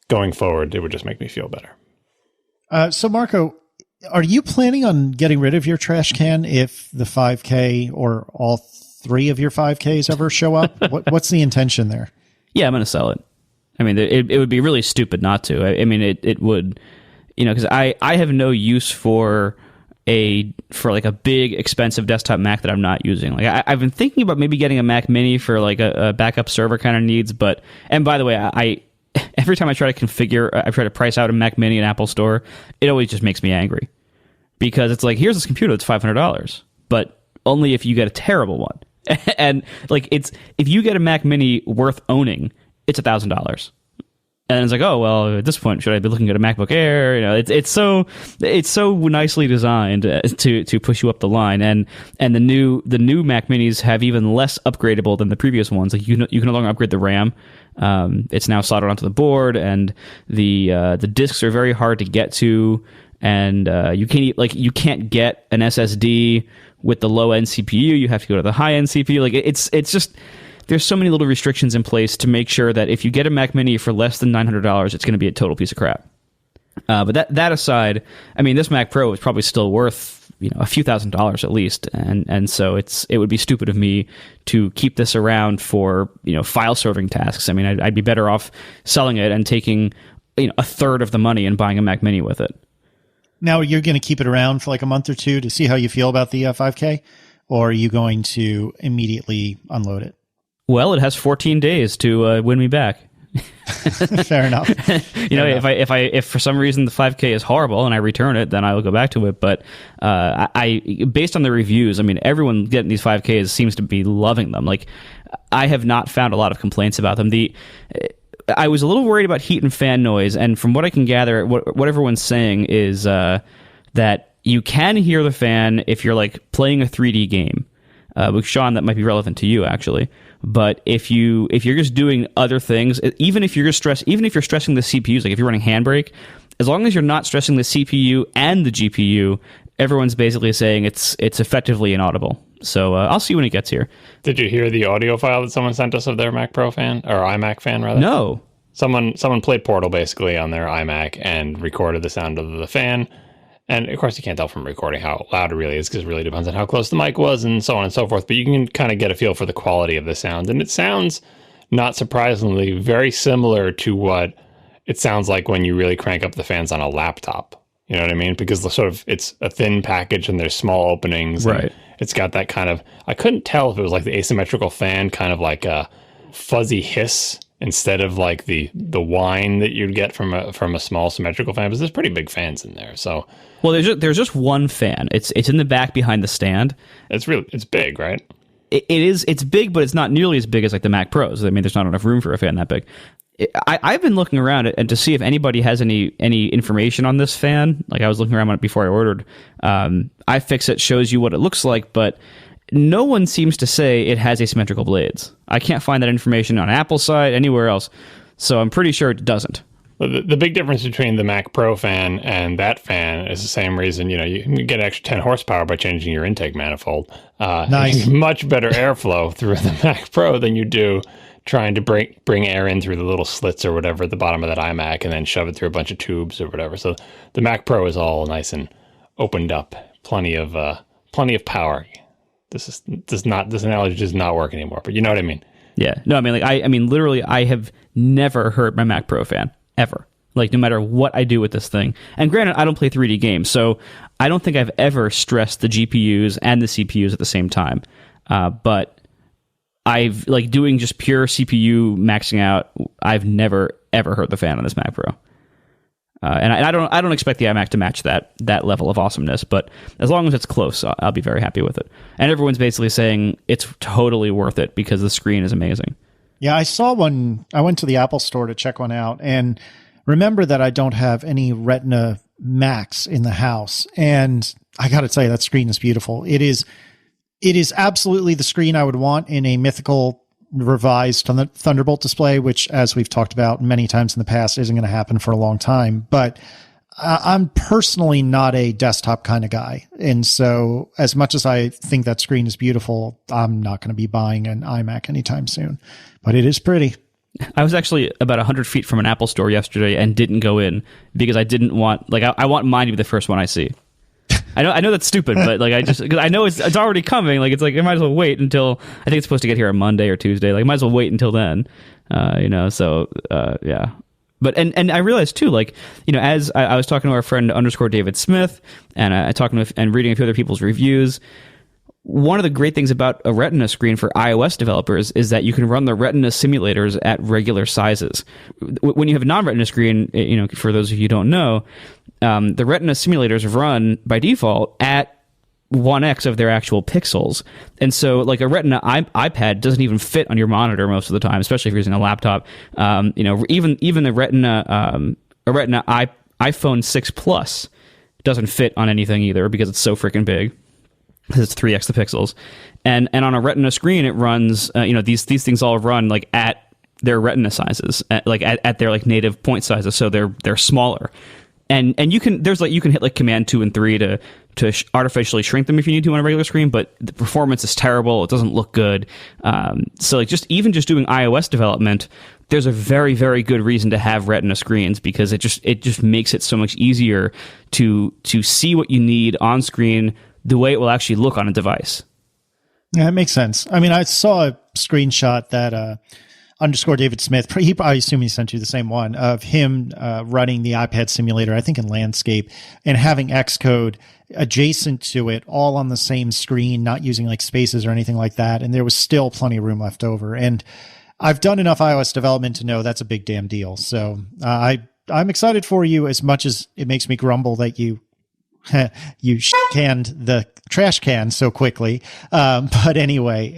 going forward. It would just make me feel better. So, Marco, are you planning on getting rid of your trash can if the 5K or all three of your 5Ks ever show up? What's the intention there? Yeah, I'm going to sell it. I mean, it would be really stupid not to. I mean, it would, because I have no use for like a big expensive desktop Mac that I'm not using. Like I've been thinking about maybe getting a Mac Mini for like a backup server kind of needs. And by the way, I every time I try to price out a Mac Mini in Apple Store, it always just makes me angry, because it's like, here's this computer that's $500, but only if you get a terrible one. And like if you get a Mac Mini worth owning, it's $1,000. And it's like, oh, well, at this point, should I be looking at a MacBook Air? It's so nicely designed to push you up the line. And the new Mac Minis have even less upgradable than the previous ones. Like you can no longer upgrade the RAM. It's now soldered onto the board, and the disks are very hard to get to. And you can't get an SSD with the low end CPU. You have to go to the high end CPU. Like it's just. There's so many little restrictions in place to make sure that if you get a Mac Mini for less than $900, it's going to be a total piece of crap. But that aside, I mean, this Mac Pro is probably still worth a few $1,000s at least, and so it would be stupid of me to keep this around for file serving tasks. I mean, I'd be better off selling it and taking a third of the money and buying a Mac Mini with it. Now, you're going to keep it around for like a month or two to see how you feel about the 5K, or are you going to immediately unload it? Well, it has 14 days to win me back. Fair enough. If for some reason the 5K is horrible and I return it, then I will go back to it. But I based on the reviews, I mean, everyone getting these 5Ks seems to be loving them. Like, I have not found a lot of complaints about them. I was a little worried about heat and fan noise, and from what I can gather, what everyone's saying is that you can hear the fan if you're like playing a 3D game. With Sean, that might be relevant to you actually. But if you're just doing other things, even if you're stressing the CPUs, like if you're running Handbrake, as long as you're not stressing the CPU and the GPU, everyone's basically saying it's effectively inaudible. So I'll see when it gets here. Did you hear the audio file that someone sent us of their Mac Pro fan, or iMac fan rather? No. Someone played Portal basically on their iMac and recorded the sound of the fan. And of course, you can't tell from recording how loud it really is, because it really depends on how close the mic was and so on and so forth. But you can kind of get a feel for the quality of the sound. And it sounds, not surprisingly, very similar to what it sounds like when you really crank up the fans on a laptop. You know what I mean? Because it's a thin package and there's small openings. Right. It's got that kind of, I couldn't tell if it was like the asymmetrical fan, kind of like a fuzzy hiss instead of like the whine that you'd get from a small symmetrical fan. But there's pretty big fans in there. So Well, there's just one fan. It's in the back behind the stand. it's big, right? It's big, but it's not nearly as big as like the Mac Pros. I mean, there's not enough room for a fan that big. I've been looking around and to see if anybody has any information on this fan. Like I was looking around on it before I ordered. iFixit shows you what it looks like, but no one seems to say it has asymmetrical blades. I can't find that information on Apple's side, anywhere else. So I'm pretty sure it doesn't. The big difference between the Mac Pro fan and that fan is the same reason, you can get an extra 10 horsepower by changing your intake manifold. Nice. Much better airflow through the Mac Pro than you do trying to bring air in through the little slits or whatever at the bottom of that iMac and then shove it through a bunch of tubes or whatever. So the Mac Pro is all nice and opened up. Plenty of power. This analogy does not work anymore, but you know what I mean. Yeah. No, I mean literally I have never heard my Mac Pro fan ever. Like no matter what I do with this thing. And granted, I don't play 3D games, so I don't think I've ever stressed the GPUs and the CPUs at the same time. But I've like doing just pure CPU maxing out. I've never ever heard the fan on this Mac Pro. And I don't expect the iMac to match that level of awesomeness, but as long as it's close, I'll be very happy with it. And everyone's basically saying it's totally worth it because the screen is amazing. Yeah, I saw one. I went to the Apple store to check one out, and remember that I don't have any Retina Max in the house. And I got to tell you, that screen is beautiful. It is absolutely the screen I would want in a mythical revised Thunderbolt display, which, as we've talked about many times in the past, isn't going to happen for a long time. But I'm personally not a desktop kind of guy. And so as much as I think that screen is beautiful, I'm not going to be buying an iMac anytime soon. But it is pretty. I was actually about 100 feet from an Apple store yesterday and didn't go in because I didn't want, like, I want mine to be the first one I see. I know that's stupid, but like because I know it's already coming. Like it's like I might as well wait until I think it's supposed to get here on Monday or Tuesday. Like I might as well wait until then, So yeah, but and I realized too, like as I was talking to our friend _David Smith, and I talking with and reading a few other people's reviews. One of the great things about a Retina screen for iOS developers is that you can run the Retina simulators at regular sizes. When you have a non-Retina screen, for those of you who don't know, the Retina simulators run by default at 1x of their actual pixels. And so like a Retina iPad doesn't even fit on your monitor most of the time, especially if you're using a laptop. Even the Retina, a Retina iPhone 6 Plus doesn't fit on anything either because it's so freaking big. It's 3x the pixels, and on a Retina screen, it runs. These things all run like at their Retina sizes, at their like native point sizes, so they're smaller. And you can hit like Command 2 and 3 to artificially shrink them if you need to on a regular screen, but the performance is terrible. It doesn't look good. So like just doing iOS development, there's a very, very good reason to have Retina screens because it just makes it so much easier to see what you need on screen the way it will actually look on a device. Yeah, it makes sense. I mean, I saw a screenshot that _David Smith, I assume he sent you the same one, of him running the iPad simulator, I think in landscape, and having Xcode adjacent to it, all on the same screen, not using like spaces or anything like that. And there was still plenty of room left over. And I've done enough iOS development to know that's a big damn deal. So I'm excited for you, as much as it makes me grumble that you canned the trash can so quickly. But anyway,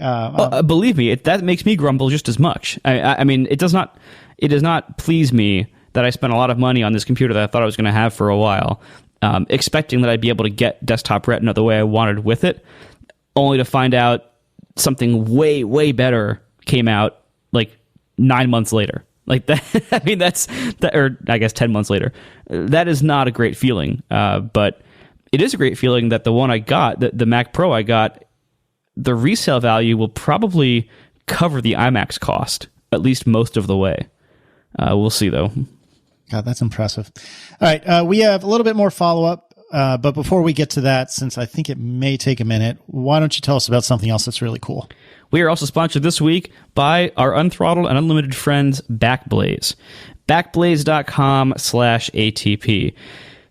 believe me, that makes me grumble just as much. I mean, it does not please me that I spent a lot of money on this computer that I thought I was going to have for a while, expecting that I'd be able to get desktop Retina the way I wanted with it, only to find out something way, way better came out like 9 months later. Like that, I mean, or I guess 10 months later. That is not a great feeling, but it is a great feeling that the one I got, the Mac Pro I got, the resale value will probably cover the iMac's cost, at least most of the way. We'll see, though. God, that's impressive. All right, we have a little bit more follow-up, but before we get to that, since I think it may take a minute, why don't you tell us about something else that's really cool? We are also sponsored this week by our unthrottled and unlimited friends, Backblaze. Backblaze.com/ATP.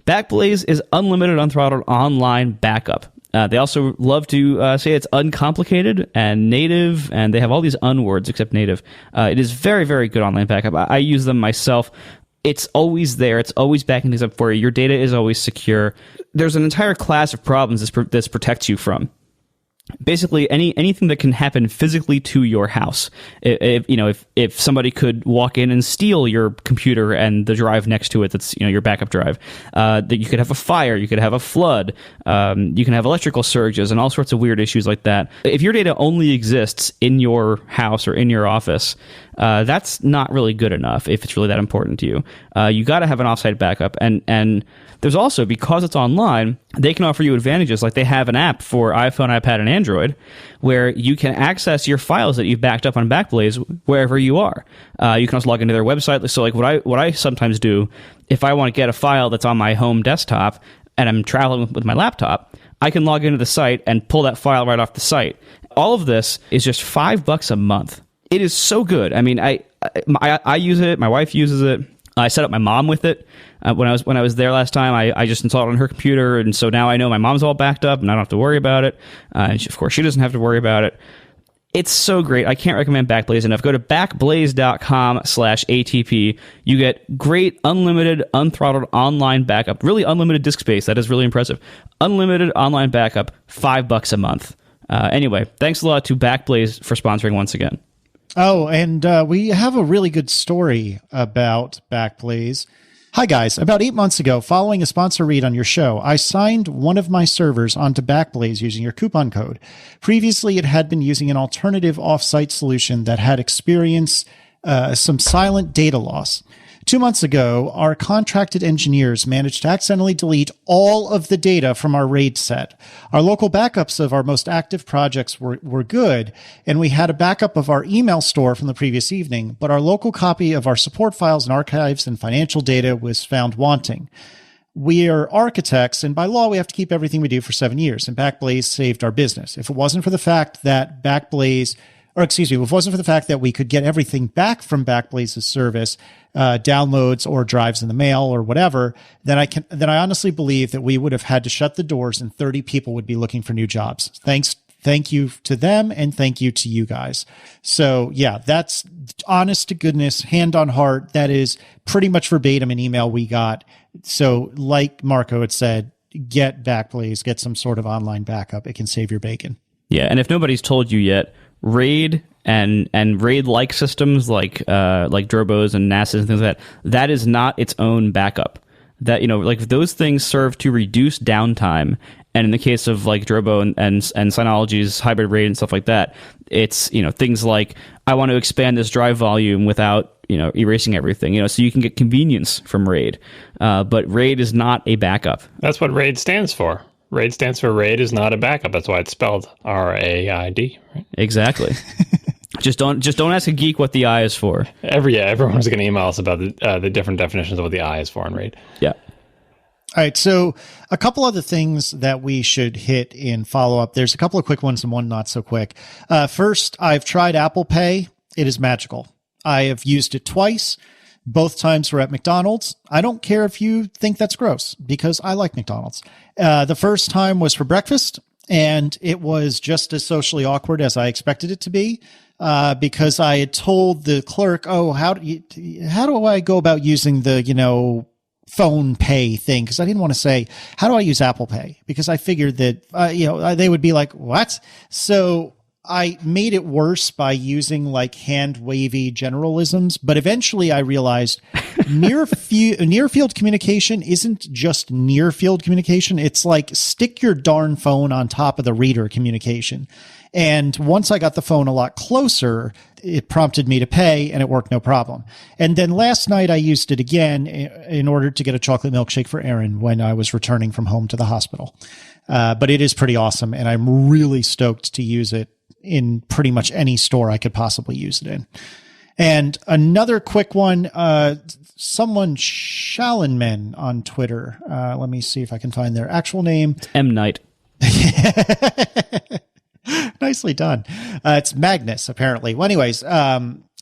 Backblaze is unlimited unthrottled online backup. They also love to say it's uncomplicated and native, and they have all these unwords except native. It is very, very good online backup. I use them myself. It's always there. It's always backing things up for you. Your data is always secure. There's an entire class of problems this protects you from. Basically, anything that can happen physically to your house. If somebody could walk in and steal your computer and the drive next to it, that's your backup drive. That you could have a fire, you could have a flood, you can have electrical surges and all sorts of weird issues like that. If your data only exists in your house or in your office, that's not really good enough. If it's really that important to you, you got to have an offsite backup. And there's also, because it's online, they can offer you advantages. Like they have an app for iPhone, iPad, and Android where you can access your files that you've backed up on Backblaze wherever you are. You can also log into their website. So like what I sometimes do, if I want to get a file that's on my home desktop and I'm traveling with my laptop, I can log into the site and pull that file right off the site. All of this is just $5 a month. It is so good. I mean, I use it. My wife uses it. I set up my mom with it when I was there last time. I just installed it on her computer, and so now I know my mom's all backed up, and I don't have to worry about it. Of course, she doesn't have to worry about it. It's so great. I can't recommend Backblaze enough. Go to backblaze.com/ATP. You get great, unlimited, unthrottled online backup. Really unlimited disk space. That is really impressive. Unlimited online backup, $5 a month. Anyway, thanks a lot to Backblaze for sponsoring once again. Oh, and we have a really good story about Backblaze. Hi, guys. About 8 months ago, following a sponsor read on your show, I signed one of my servers onto Backblaze using your coupon code. Previously, it had been using an alternative offsite solution that had experienced some silent data loss. 2 months ago, our contracted engineers managed to accidentally delete all of the data from our RAID set. Our local backups of our most active projects were good, and we had a backup of our email store from the previous evening, but our local copy of our support files and archives and financial data was found wanting. We are architects, and by law, we have to keep everything we do for 7 years, and Backblaze saved our business. If it wasn't for the fact that if it wasn't for the fact that we could get everything back from Backblaze's service, downloads or drives in the mail or whatever, then I honestly believe that we would have had to shut the doors and 30 people would be looking for new jobs. Thank you to them, and thank you to you guys. So yeah, that's honest to goodness, hand on heart. That is pretty much verbatim an email we got. So like Marco had said, get Backblaze, get some sort of online backup. It can save your bacon. Yeah, and if nobody's told you yet, RAID and RAID-like systems like Drobos and NASA's and things like that is not its own backup. That like those things serve to reduce downtime. And in the case of like Drobo and Synology's hybrid RAID and stuff like that, it's things like I want to expand this drive volume without erasing everything. So you can get convenience from RAID, but RAID is not a backup. That's what RAID stands for. RAID stands for RAID is not a backup. That's why it's spelled RAID. Right? Exactly. Just don't ask a geek what the I is for. Everyone's going to email us about the different definitions of what the I is for in RAID. Yeah. All right, so a couple other things that we should hit in follow-up. There's a couple of quick ones and one not so quick. First, I've tried Apple Pay. It is magical. I have used it twice. Both times were at McDonald's. I don't care if you think that's gross because I like McDonald's. The first time was for breakfast, and it was just as socially awkward as I expected it to be because I had told the clerk, how do I go about using the, phone pay thing? Because I didn't want to say, how do I use Apple Pay? Because I figured that, they would be like, what? So I made it worse by using like hand wavy generalisms, but eventually I realized near field communication isn't just near field communication. It's like stick your darn phone on top of the reader communication. And once I got the phone a lot closer, it prompted me to pay and it worked no problem. And then last night I used it again in order to get a chocolate milkshake for Aaron when I was returning from home to the hospital. But it is pretty awesome. And I'm really stoked to use it in pretty much any store I could possibly use it in. And another quick one, someone Shallenman on Twitter. Let me see if I can find their actual name. M. Night. Nicely done. It's Magnus, apparently. Well, anyways,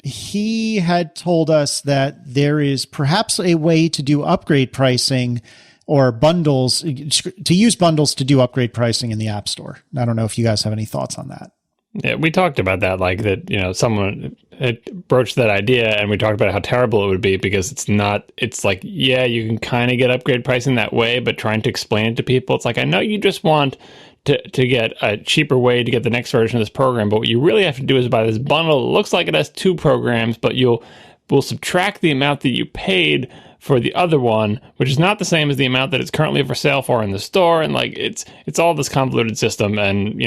he had told us that there is perhaps a way to do upgrade pricing or bundles, to use bundles to do upgrade pricing in the App Store. I don't know if you guys have any thoughts on that. Yeah, we talked about that, like that, someone had broached that idea, and we talked about how terrible it would be because it's like, yeah, you can kind of get upgrade pricing that way, but trying to explain it to people, it's like, I know you just want to get a cheaper way to get the next version of this program, but what you really have to do is buy this bundle. It looks like it has 2 programs, but we'll subtract the amount that you paid for the other one, which is not the same as the amount that it's currently for sale for in the store. And like, it's all this convoluted system. And,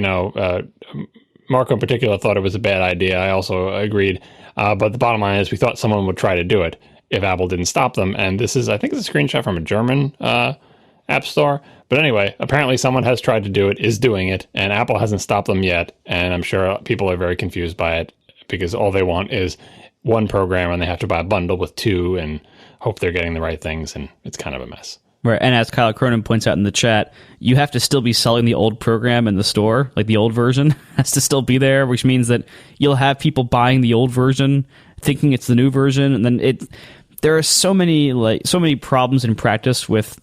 Marco in particular thought it was a bad idea. I also agreed. But the bottom line is we thought someone would try to do it if Apple didn't stop them. And this is, I think it's a screenshot from a German app store. But anyway, apparently someone has tried to do it, is doing it, and Apple hasn't stopped them yet. And I'm sure people are very confused by it because all they want is one program and they have to buy a bundle with 2 and hope they're getting the right things. And it's kind of a mess. Right, and as Kyle Cronin points out in the chat, you have to still be selling the old program in the store, like the old version has to still be there, which means that you'll have people buying the old version, thinking it's the new version, and then there are so many problems in practice with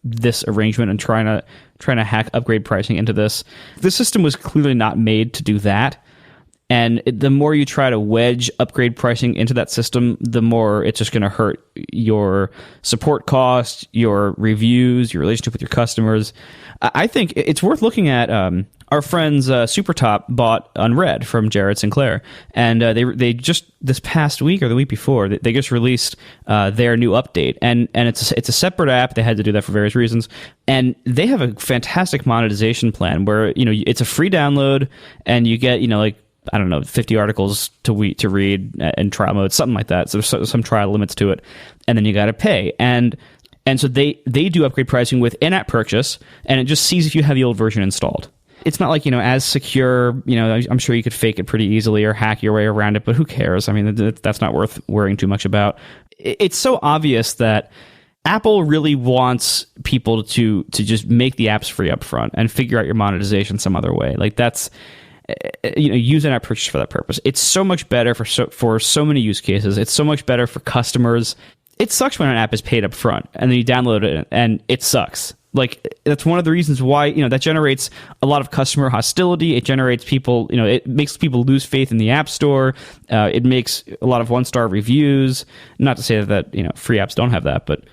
this arrangement and trying to hack upgrade pricing into this. The system was clearly not made to do that. And the more you try to wedge upgrade pricing into that system, the more it's just going to hurt your support costs, your reviews, your relationship with your customers. I think it's worth looking at. Our friends Supertop bought Unread from Jared Sinclair, and they just this past week or the week before they just released their new update, and it's a separate app. They had to do that for various reasons, and they have a fantastic monetization plan where it's a free download, and you get I don't know, 50 articles to read in trial mode, something like that. So there's some trial limits to it, and then you got to pay. And so they do upgrade pricing with in-app purchase, and it just sees if you have the old version installed. It's not like, as secure, I'm sure you could fake it pretty easily or hack your way around it, but who cares? I mean, that's not worth worrying too much about. It's so obvious that Apple really wants people to just make the apps free up front and figure out your monetization some other way. Like that's... use an app purchase for that purpose. It's so much better for so many use cases. It's so much better for customers. It sucks when an app is paid up front and then you download it and it sucks. Like that's one of the reasons why that generates a lot of customer hostility. It generates people. It makes people lose faith in the App Store. It makes a lot of 1-star reviews. Not to say that free apps don't have that, but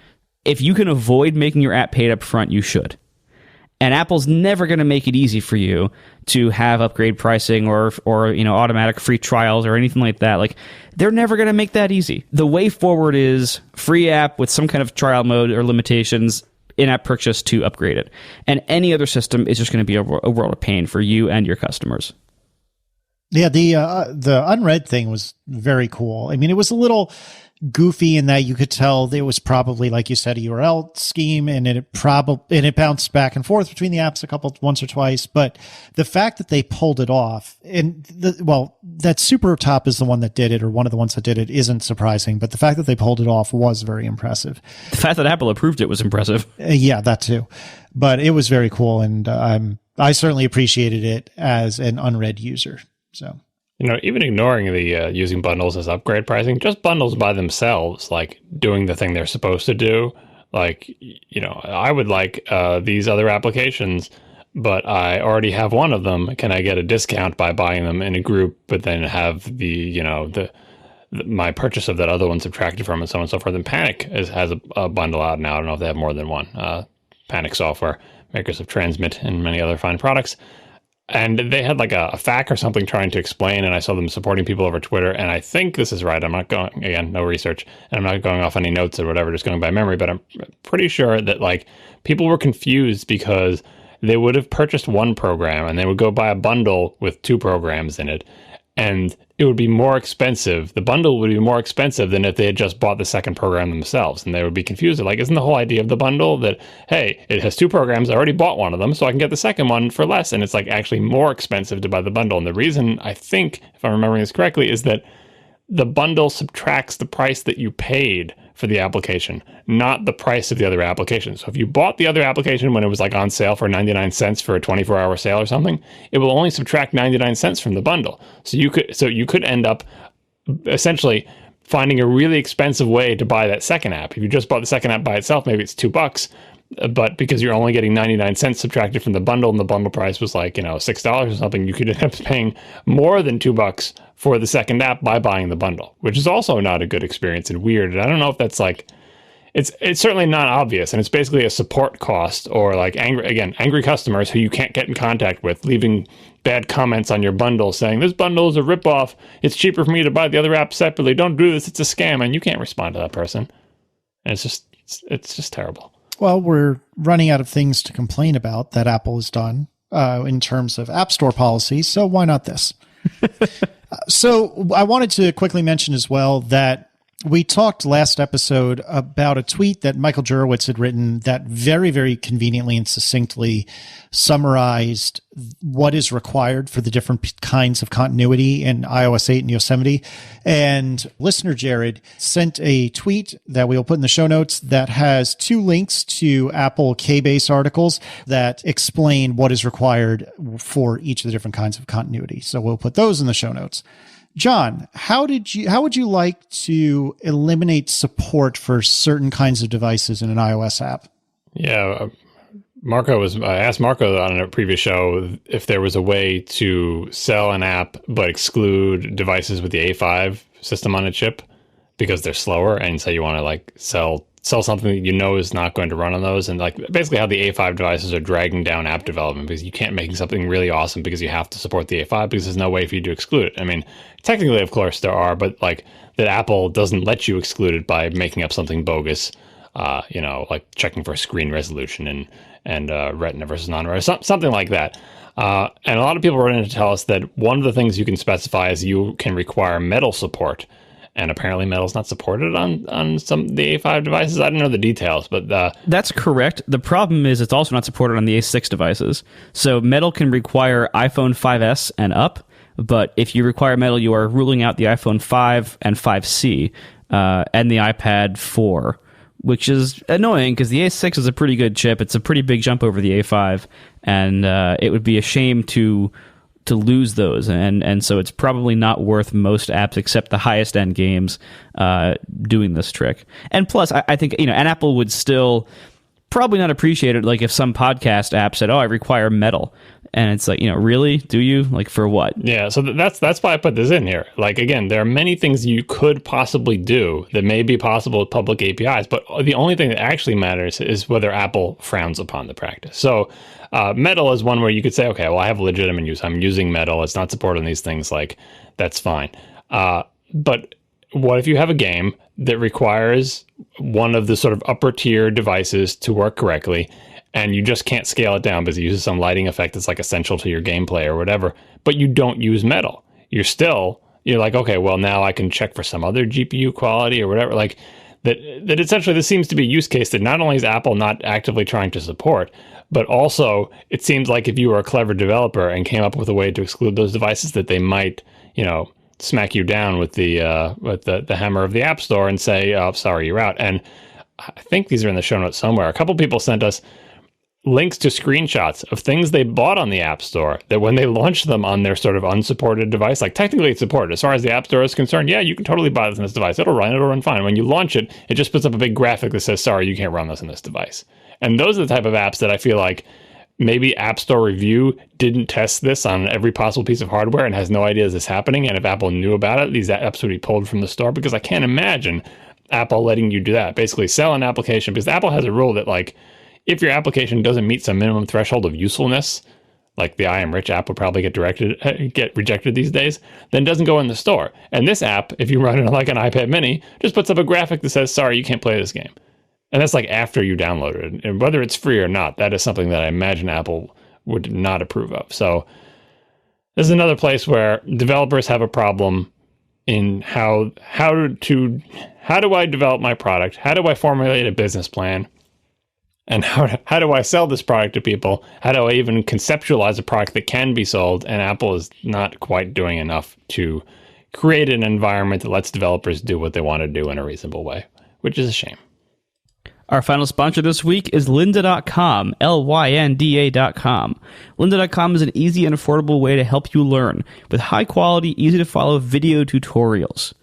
if you can avoid making your app paid up front, you should. And Apple's never going to make it easy for you to have upgrade pricing or automatic free trials or anything like that. Like they're never going to make that easy. The way forward is free app with some kind of trial mode or limitations, in-app purchase to upgrade it. And any other system is just going to be a world of pain for you and your customers. Yeah, the Unread thing was very cool. I mean, it was a little goofy in that you could tell there was probably, like you said, a URL scheme, and it bounced back and forth between the apps once or twice. But the fact that they pulled it off, and that Supertop is the one that did it, or one of the ones that did it, isn't surprising. But the fact that they pulled it off was very impressive. The fact that Apple approved it was impressive. Yeah, that too. But it was very cool, and I certainly appreciated it as an Unread user. So. Even ignoring the using bundles as upgrade pricing, just bundles by themselves, like doing the thing they're supposed to do. Like, I would like these other applications, but I already have one of them. Can I get a discount by buying them in a group, but then have my purchase of that other one subtracted from it, so on and so forth? And Panic has a bundle out now. I don't know if they have more than one. Panic software, makers of Transmit and many other fine products. And they had like a FAQ or something trying to explain, and I saw them supporting people over Twitter, and I think this is right. I'm not going, again, no research, and I'm not going off any notes or whatever, just going by memory, but I'm pretty sure that like people were confused because they would have purchased one program and they would go buy a bundle with 2 programs in it, and it would be more expensive. The bundle would be more expensive than if they had just bought the second program themselves. And they would be confused. Like, isn't the whole idea of the bundle that, hey, it has 2 programs, I already bought one of them, so I can get the second one for less. And it's like actually more expensive to buy the bundle. And the reason, I think, if I'm remembering this correctly, is that the bundle subtracts the price that you paid for the application, not the price of the other application. So if you bought the other application when it was like on sale for 99 cents for a 24-hour sale or something, it will only subtract 99 cents from the bundle. So you could end up essentially finding a really expensive way to buy that second app. If you just bought the second app by itself, maybe it's $2. But because you're only getting 99 cents subtracted from the bundle, and the bundle price was like, $6 or something, you could end up paying more than $2 for the second app by buying the bundle, which is also not a good experience and weird. And I don't know if that's like, it's certainly not obvious, and it's basically a support cost, or like angry customers who you can't get in contact with, leaving bad comments on your bundle saying, this bundle is a ripoff, it's cheaper for me to buy the other app separately, don't do this, it's a scam, and you can't respond to that person. And it's just terrible. Well, we're running out of things to complain about that Apple has done in terms of App Store policies, so why not this? So I wanted to quickly mention as well that we talked last episode about a tweet that Michael Jurowitz had written that very, very conveniently and succinctly summarized what is required for the different kinds of continuity in iOS 8 and Yosemite. And listener Jared sent a tweet that we will put in the show notes that has 2 links to Apple K-Base articles that explain what is required for each of the different kinds of continuity. So we'll put those in the show notes. John, how would you like to eliminate support for certain kinds of devices in an iOS app? Yeah, I asked Marco on a previous show if there was a way to sell an app but exclude devices with the A5 system on a chip because they're slower, and so you want to like sell something that is not going to run on those, and like basically how the A5 devices are dragging down app development because you can't make something really awesome because you have to support the A5 because there's no way for you to exclude it. I mean, technically, of course, there are, but like that Apple doesn't let you exclude it by making up something bogus, like checking for screen resolution and retina versus non-retina, something like that. And a lot of people wrote in to tell us that one of the things you can specify is you can require metal support. And apparently Metal's not supported on some of the A5 devices. I don't know the details, but... That's correct. The problem is it's also not supported on the A6 devices. So Metal can require iPhone 5S and up, but if you require Metal, you are ruling out the iPhone 5 and 5C and the iPad 4, which is annoying because the A6 is a pretty good chip. It's a pretty big jump over the A5, and it would be a shame to lose those, and so it's probably not worth most apps except the highest end games doing this trick. And plus, I think and Apple would still probably not appreciate it. Like if some podcast app said, "Oh, I require Metal," and it's like, really, do you? Like for what? Yeah, so that's why I put this in here. Like again, there are many things you could possibly do that may be possible with public APIs, but the only thing that actually matters is whether Apple frowns upon the practice. So. Metal is one where you could say, okay, well, I have legitimate use. I'm using Metal. It's not supporting these things. Like, that's fine. But what if you have a game that requires one of the sort of upper tier devices to work correctly, and you just can't scale it down because it uses some lighting effect that's like essential to your gameplay or whatever, but you don't use Metal? You're like, okay, well, now I can check for some other GPU quality or whatever. Like, that essentially this seems to be a use case that not only is Apple not actively trying to support, but also it seems like if you were a clever developer and came up with a way to exclude those devices, that they might, smack you down with the hammer of the App Store and say, "Oh, sorry, you're out." And I think these are in the show notes somewhere. A couple people sent us links to screenshots of things they bought on the App Store that when they launched them on their sort of unsupported device, like technically it's supported as far as the App Store is concerned. Yeah, you can totally buy this on this device. It'll run fine. When you launch it, it just puts up a big graphic that says, "Sorry, you can't run this on this device." And those are the type of apps that I feel like maybe App Store Review didn't test this on every possible piece of hardware and has no idea this is happening. And if Apple knew about it, these apps would be pulled from the store, because I can't imagine Apple letting you do that. Basically sell an application, because Apple has a rule that like, if your application doesn't meet some minimum threshold of usefulness, like the I Am Rich app would probably get rejected these days, then it doesn't go in the store. And this app, if you run it on like an iPad mini, just puts up a graphic that says, "Sorry, you can't play this game." And that's like after you download it. And whether it's free or not, that is something that I imagine Apple would not approve of. So this is another place where developers have a problem in how do I develop my product? How do I formulate a business plan? And how do I sell this product to people? How do I even conceptualize a product that can be sold? And Apple is not quite doing enough to create an environment that lets developers do what they want to do in a reasonable way, which is a shame. Our final sponsor this week is lynda.com, Lynda.com. Lynda.com is an easy and affordable way to help you learn with high-quality, easy-to-follow video tutorials.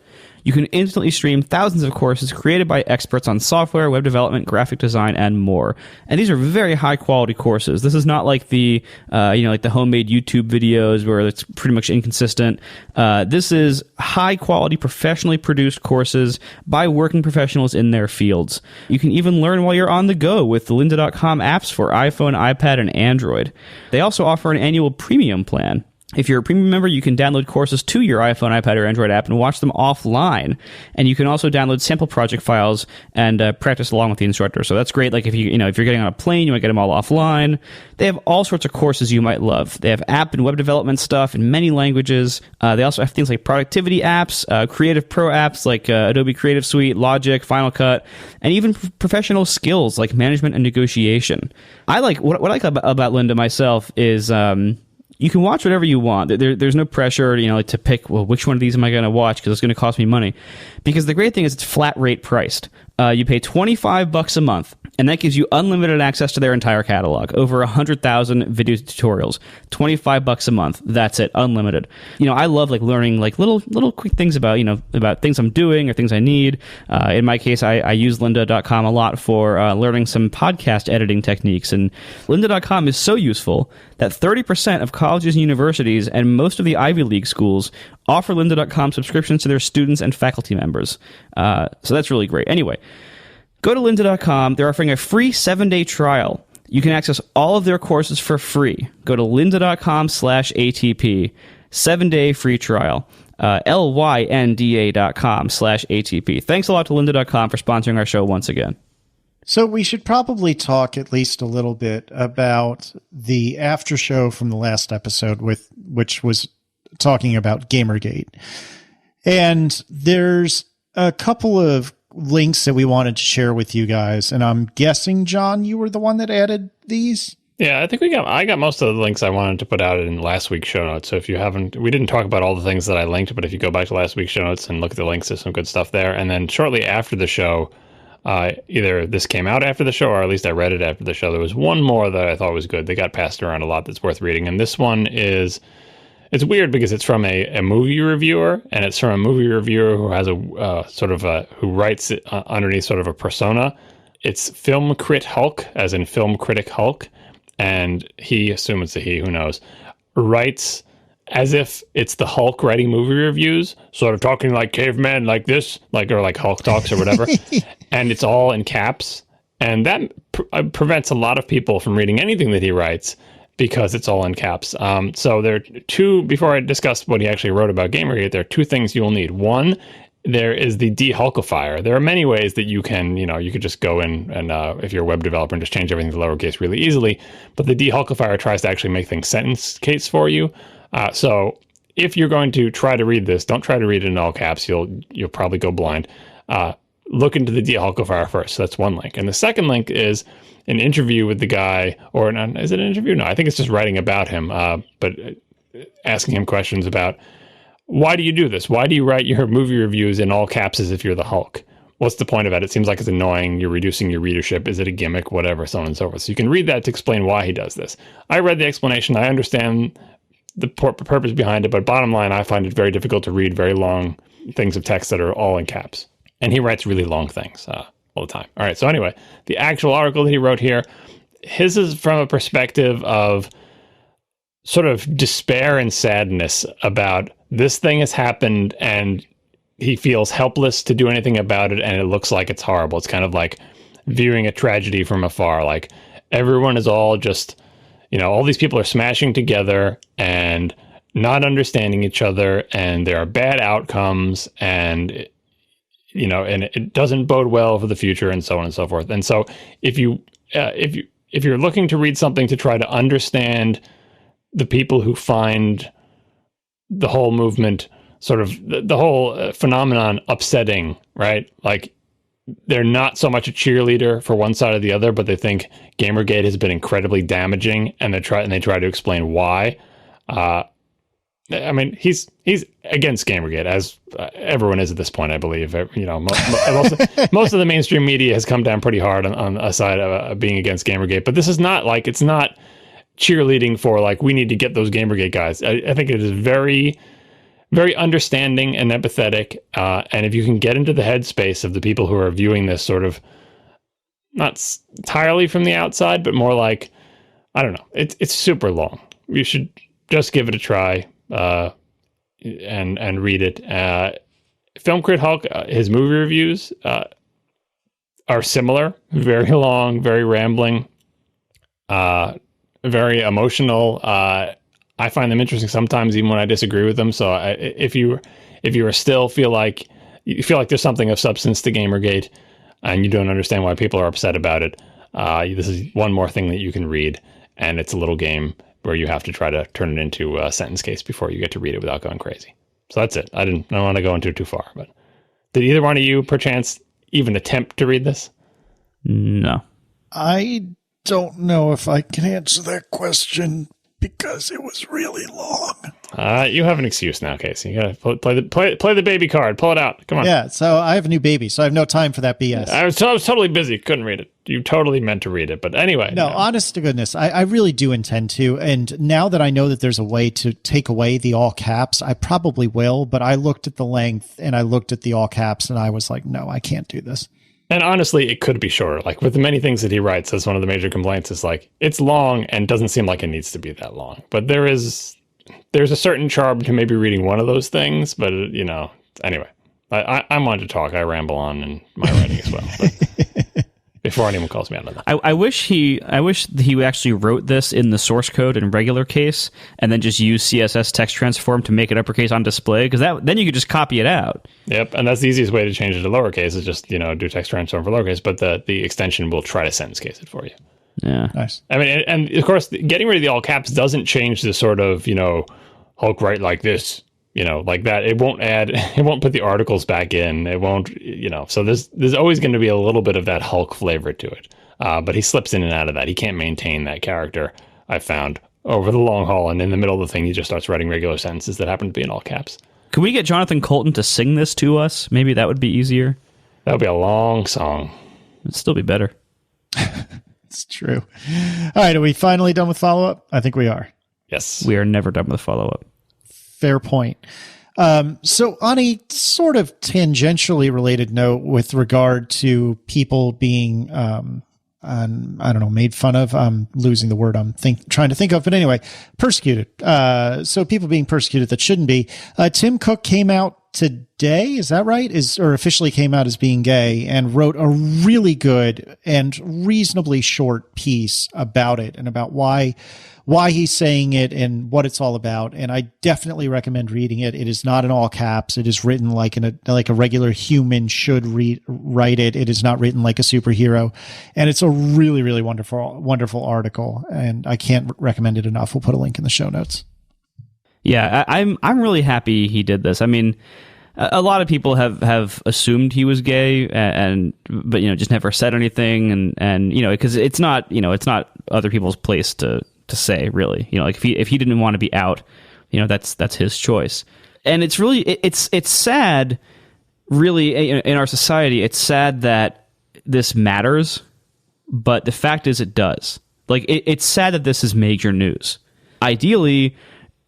You can instantly stream thousands of courses created by experts on software, web development, graphic design, and more. And these are very high quality courses. This is not like the like the homemade YouTube videos where it's pretty much inconsistent. This is high quality, professionally produced courses by working professionals in their fields. You can even learn while you're on the go with the lynda.com apps for iPhone, iPad, and Android. They also offer an annual premium plan. If you're a premium member, you can download courses to your iPhone, iPad, or Android app and watch them offline. And you can also download sample project files and practice along with the instructor. So that's great. Like if you're getting on a plane, you might get them all offline. They have all sorts of courses you might love. They have app and web development stuff in many languages. They also have things like productivity apps, creative pro apps like Adobe Creative Suite, Logic, Final Cut, and even professional skills like management and negotiation. I like what I like about Lynda myself is you can watch whatever you want. There's no pressure, to pick, well, which one of these am I going to watch because it's going to cost me money. Because the great thing is it's flat rate priced. You pay $25 a month, and that gives you unlimited access to their entire catalog. Over 100,000 video tutorials. $25 a month. That's it. Unlimited. I love learning little quick things about things I'm doing or things I need. In my case, I use lynda.com a lot for learning some podcast editing techniques. And lynda.com is so useful that 30% of colleges and universities and most of the Ivy League schools offer lynda.com subscriptions to their students and faculty members. So that's really great. Anyway, go to lynda.com. They're offering a free 7-day trial. You can access all of their courses for free. Go to lynda.com/ATP. 7-day free trial. lynda.com/ATP. Thanks a lot to lynda.com for sponsoring our show once again. So we should probably talk at least a little bit about the after show from the last episode, which was talking about Gamergate. And there's a couple of links that we wanted to share with you guys. And I'm guessing, John, you were the one that added these? Yeah, I think I got most of the links I wanted to put out in last week's show notes. So if you haven't, we didn't talk about all the things that I linked, but if you go back to last week's show notes and look at the links, there's some good stuff there. And then shortly after the show, either this came out after the show, or at least I read it after the show, there was one more that I thought was good. They got passed around a lot that's worth reading. And this one it's weird because it's from a movie reviewer, and it's from a movie reviewer who has who writes it underneath sort of a persona. It's Film Crit Hulk, as in Film Critic Hulk. And he, assume it's a he, who knows, writes as if it's the Hulk writing movie reviews, sort of talking like caveman, like this, or like Hulk talks or whatever. And it's all in caps. And that prevents a lot of people from reading anything that he writes because it's all in caps. So there are two, before I discuss what he actually wrote about Gamergate, there are two things you'll need. One, there is the de-Hulkifier. There are many ways that you can, you could just go in and if you're a web developer and just change everything to lowercase really easily. But the de-Hulkifier tries to actually make things sentence case for you. So if you're going to try to read this, don't try to read it in all caps. You'll probably go blind. Look into the de-Hulkifier first. So that's one link. And the second link is an interview with the guy, or is it an interview? No, I think it's just writing about him, but asking him questions about, why do you do this? Why do you write your movie reviews in all caps as if you're the Hulk? What's the point of it? It seems like it's annoying. You're reducing your readership. Is it a gimmick? Whatever, so on and so forth. So you can read that to explain why he does this. I read the explanation. I understand the purpose behind it, but bottom line, I find it very difficult to read very long things of text that are all in caps. And he writes really long things all the time. All right, so anyway, the actual article that he wrote here, his is from a perspective of sort of despair and sadness about this thing has happened and he feels helpless to do anything about it, and it looks like it's horrible. It's kind of like viewing a tragedy from afar. Like everyone is all just, all these people are smashing together and not understanding each other, and there are bad outcomes, and and it doesn't bode well for the future, and so on and so forth. And so if you're looking to read something to try to understand the people who find the whole movement, sort of the whole phenomenon upsetting, right? Like they're not so much a cheerleader for one side or the other, but they think Gamergate has been incredibly damaging, and they try to explain why. I mean, he's against Gamergate, as everyone is at this point, I believe. Most of the mainstream media has come down pretty hard on a side of being against Gamergate, but this is not it's not cheerleading for we need to get those Gamergate guys. I think it is very, very understanding and empathetic. And if you can get into the headspace of the people who are viewing this sort of not entirely from the outside, but more like, I don't know, it's super long. You should just give it a try and read it. Film Crit Hulk, his movie reviews are similar, very long, very rambling, very emotional. I find them interesting sometimes, even when I disagree with them. So if you still feel like there's something of substance to Gamergate, and you don't understand why people are upset about it, this is one more thing that you can read, and it's a little game where you have to try to turn it into a sentence case before you get to read it without going crazy. So that's it. I don't want to go into it too far, but did either one of you, perchance, even attempt to read this? No. I don't know if I can answer that question because it was really long. You have an excuse now, Casey. You gotta play the baby card. Pull it out. Come on. Yeah, so I have a new baby, so I have no time for that BS. I was totally busy. Couldn't read it. You totally meant to read it, but anyway. No, honest to goodness, I really do intend to. And now that I know that there's a way to take away the all caps, I probably will. But I looked at the length and I looked at the all caps and I was like, no, I can't do this. And honestly, it could be shorter. Like with the many things that he writes, as one of the major complaints is like, it's long and doesn't seem like it needs to be that long. But there's a certain charm to maybe reading one of those things. But, anyway, I'm one to talk. I ramble on in my writing as well. But before anyone calls me out on that. I wish he actually wrote this in the source code in regular case and then just use CSS text transform to make it uppercase on display, because then you could just copy it out. Yep, and that's the easiest way to change it to lowercase is just, do text transform for lowercase, but the extension will try to sentence case it for you. Yeah. Nice. I mean, and of course, getting rid of the all caps doesn't change the sort of, Hulk write like this, like that. It won't put the articles back in. It won't, so there's always going to be a little bit of that Hulk flavor to it. But he slips in and out of that. He can't maintain that character, I found, over the long haul. And in the middle of the thing, he just starts writing regular sentences that happen to be in all caps. Could we get Jonathan Colton to sing this to us? Maybe that would be easier. That would be a long song. It'd still be better. It's true. All right, are we finally done with follow-up? I think we are. Yes. We are never done with follow-up. Fair point. So on a sort of tangentially related note with regard to people being, made fun of, I'm losing the word I'm trying to think of, but anyway, persecuted. So people being persecuted that shouldn't be. Tim Cook came out today, is that right? Or officially came out as being gay and wrote a really good and reasonably short piece about it and about why he's saying it and what it's all about. And I definitely recommend reading it. It is not in all caps. It is written like a regular human should write it. It is not written like a superhero. And it's a really, really wonderful article. And I can't recommend it enough. We'll put a link in the show notes. Yeah, I'm really happy he did this. I mean, a lot of people have assumed he was gay, but just never said anything, and because it's not other people's place to say, really. Like if he didn't want to be out, that's his choice. And it's really it's sad, really, in our society. It's sad that this matters, but the fact is it does. Like it's sad that this is major news. Ideally,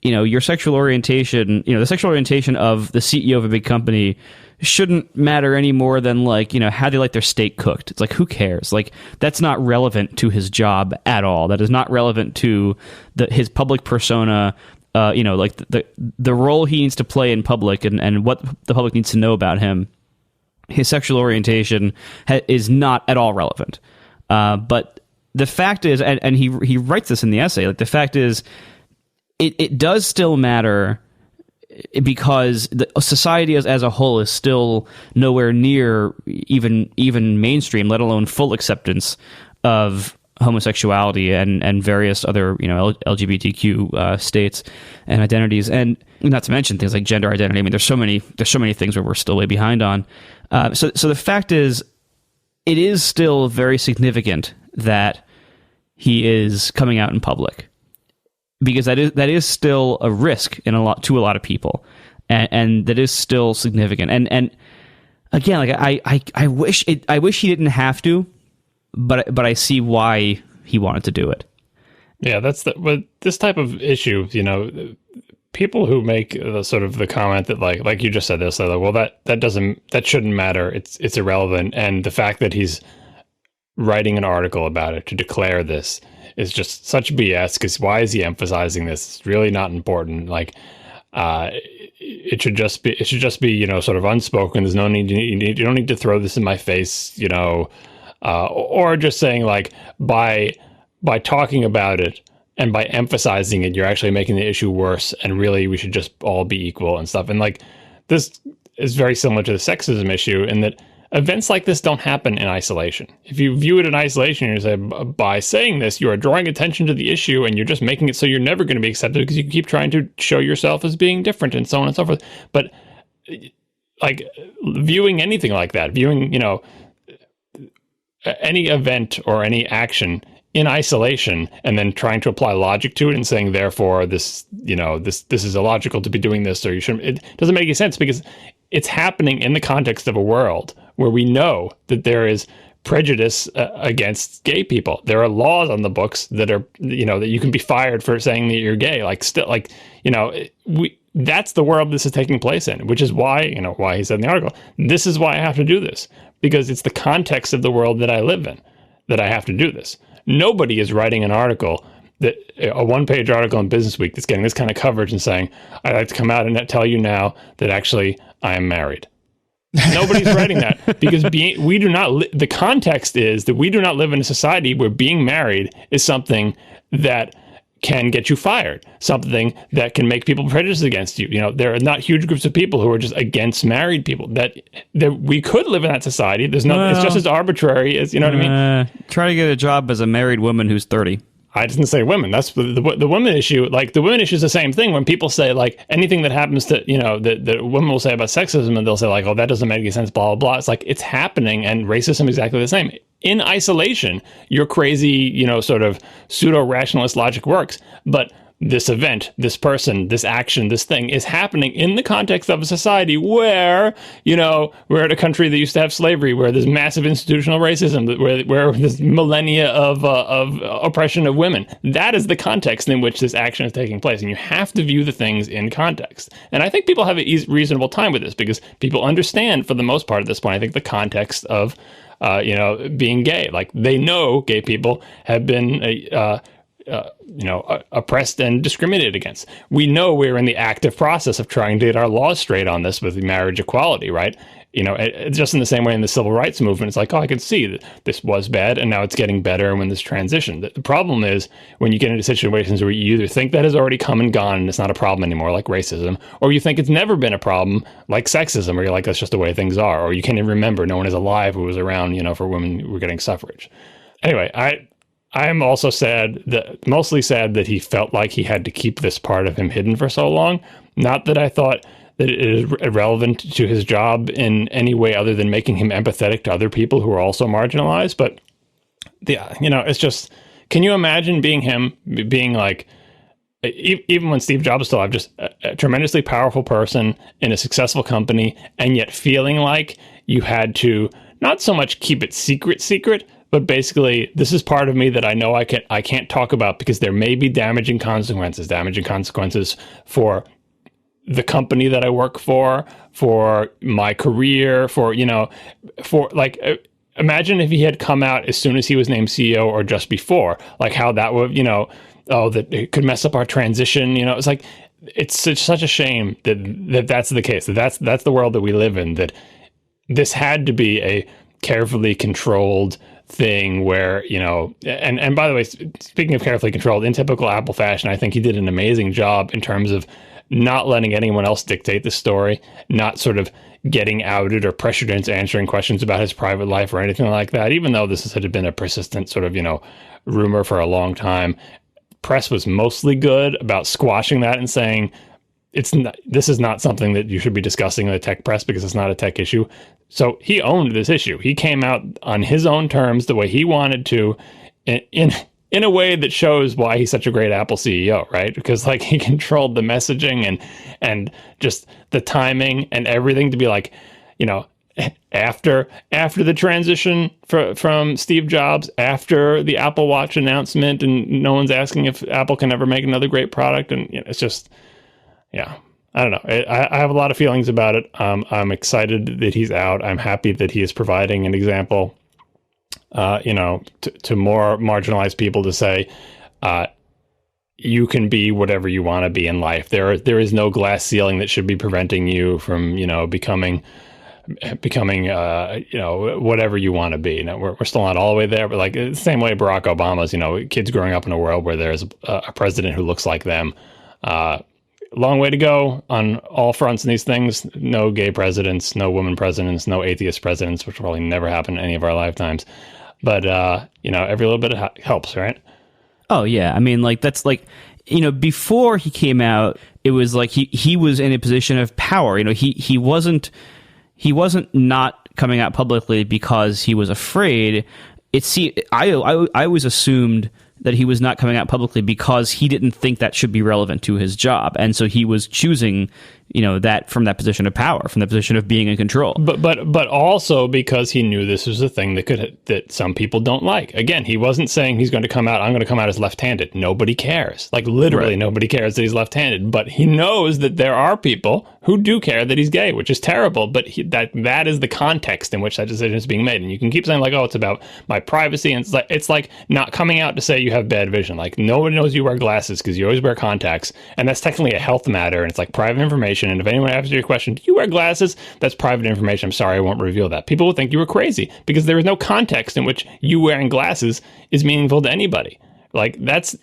your sexual orientation, the sexual orientation of the CEO of a big company shouldn't matter any more than how they like their steak cooked. It's like, who cares? Like, that's not relevant to his job at all. That is not relevant to his public persona, the role he needs to play in public and what the public needs to know about him. His sexual orientation is not at all relevant. But the fact is, and he writes this in the essay, the fact is, it does still matter because the society as a whole is still nowhere near even mainstream, let alone full acceptance of homosexuality and various other LGBTQ states and identities, and not to mention things like gender identity. I mean, there's so many things where we're still way behind on. So the fact is, it is still very significant that he is coming out in public. Because that is still a risk to a lot of people, and that is still significant. And again, I wish he didn't have to, but I see why he wanted to do it. Yeah, with this type of issue, people who make the sort of the comment that like you just said this, like, well, that shouldn't matter. It's irrelevant. And the fact that he's writing an article about it to declare this is just such BS, because why is he emphasizing this? It's really not important. Like, it should just be, you know, sort of unspoken. There's no need, you don't need to throw this in my face, you know, or just saying like by talking about it and by emphasizing it, you're actually making the issue worse. And really we should just all be equal and stuff. And like, this is very similar to the sexism issue in that events like this don't happen in isolation. If you view it in isolation, you say, by saying this, you are drawing attention to the issue and you're just making it so you're never going to be accepted because you keep trying to show yourself as being different and so on and so forth. But like viewing anything like that, viewing, you know, any event or any action in isolation and then trying to apply logic to it and saying, therefore, this, you know, this is illogical to be doing this, or you shouldn't, it doesn't make any sense, because it's happening in the context of a world where we know that there is prejudice against gay people. There are laws on the books that are, you know, that you can be fired for saying that you're gay. Like, still, like, you know, that's the world this is taking place in, which is why, you know, why he said in the article, this is why I have to do this, because it's the context of the world that I live in that I have to do this. Nobody is writing an article, that a one-page article in Business Week that's getting this kind of coverage and saying, I'd like to come out and tell you now that actually I am married. Nobody's writing that, because we do not. The context is that we do not live in a society where being married is something that can get you fired, something that can make people prejudiced against you. You know, there are not huge groups of people who are just against married people. That we could live in that society. There's no. Well, it's just as arbitrary as, you know what I mean. Try to get a job as a married woman who's 30. I didn't say women. That's the women issue. Like, the women issue is the same thing. When people say, like, anything that happens to, you know, that women will say about sexism, and they'll say, like, oh, that doesn't make any sense, blah, blah, blah. It's like, it's happening, and racism is exactly the same. In isolation, your crazy, you know, sort of pseudo-rationalist logic works. But this event, this person, this action, this thing is happening in the context of a society where, you know, we're at a country that used to have slavery, where there's massive institutional racism, where there's millennia of oppression of women. That is the context in which this action is taking place. And you have to view the things in context. And I think people have a reasonable time with this, because people understand, for the most part at this point, I think, the context of, you know, being gay. Like, they know gay people have been, you know, oppressed and discriminated against. We know we're in the active process of trying to get our laws straight on this with marriage equality, right? You know, just in the same way in the civil rights movement, it's like, oh, I can see that this was bad and now it's getting better when this transition. The problem is when you get into situations where you either think that has already come and gone and it's not a problem anymore, like racism, or you think it's never been a problem, like sexism, where you're like, that's just the way things are, or you can't even remember, no one is alive who was around, you know, for women who were getting suffrage. Anyway, I am also mostly sad that he felt like he had to keep this part of him hidden for so long. Not that I thought that it is irrelevant to his job in any way other than making him empathetic to other people who are also marginalized. But, you know, it's just, can you imagine being him, being like, even when Steve Jobs still alive, just a tremendously powerful person in a successful company, and yet feeling like you had to not so much keep it secret, but basically, this is part of me that I know I can't talk about because there may be damaging consequences for the company that I work for my career, for, you know, for, like, imagine if he had come out as soon as he was named CEO or just before, like how that would, you know, oh, that it could mess up our transition. You know, it's like, it's such a shame that that's the case, that's the world that we live in, that this had to be a carefully controlled thing where, you know, and by the way, speaking of carefully controlled, in typical Apple fashion, I think he did an amazing job in terms of not letting anyone else dictate the story, not sort of getting outed or pressured into answering questions about his private life or anything like that, even though this had been a persistent sort of, you know, rumor for a long time. Press was mostly good about squashing that and saying, this is not something that you should be discussing in the tech press because it's not a tech issue. So he owned this issue. He came out on his own terms, the way he wanted to, in a way that shows why he's such a great Apple CEO, right? Because, like, he controlled the messaging and just the timing and everything to be like, you know, after the transition from Steve Jobs, after the Apple Watch announcement, and no one's asking if Apple can ever make another great product, and, you know, it's just, yeah, I don't know. I have a lot of feelings about it. I'm excited that he's out. I'm happy that he is providing an example, to more marginalized people to say, you can be whatever you want to be in life. There is no glass ceiling that should be preventing you from, becoming whatever you want to be. Now, we're still not all the way there, but like the same way Barack Obama's, kids growing up in a world where there's a president who looks like them. Long way to go on all fronts in these things. No gay presidents, no women presidents, no atheist presidents, which will probably never happen in any of our lifetimes. But, every little bit helps, right? Oh, yeah. I mean, like, that's like, before he came out, it was like he was in a position of power. He wasn't not coming out publicly because he was afraid. I always assumed that he was not coming out publicly because he didn't think that should be relevant to his job. And so he was choosing, that from that position of power, from the position of being in control. But also because he knew this was a thing that some people don't like. Again, he wasn't saying he's going to come out, I'm going to come out as left-handed. Nobody cares. Like literally Nobody cares that he's left-handed. But he knows that there are people who do care that he's gay, which is terrible. But that is the context in which that decision is being made. And you can keep saying like, oh, it's about my privacy. And it's like not coming out to say you have bad vision. Like no one knows you wear glasses because you always wear contacts. And that's technically a health matter. And it's like private information. And if anyone asks you a question, do you wear glasses? That's private information. I'm sorry, I won't reveal that. People will think you were crazy because there is no context in which you wearing glasses is meaningful to anybody. Like that's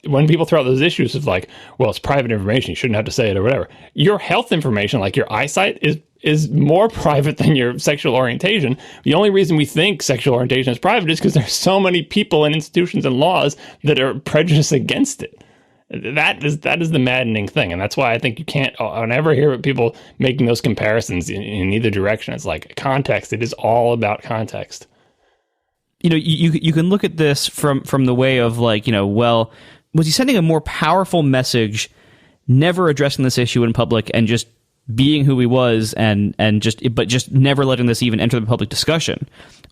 when people throw out those issues of like, well, it's private information. You shouldn't have to say it or whatever. Your health information, like your eyesight, is more private than your sexual orientation. The only reason we think sexual orientation is private is because there's so many people and institutions and laws that are prejudiced against it. That is the maddening thing. And that's why I think you can't, I never hear people making those comparisons in either direction. It's like context. It is all about context. You can look at this from the way of like, well, was he sending a more powerful message, never addressing this issue in public and just being who he was but just never letting this even enter the public discussion,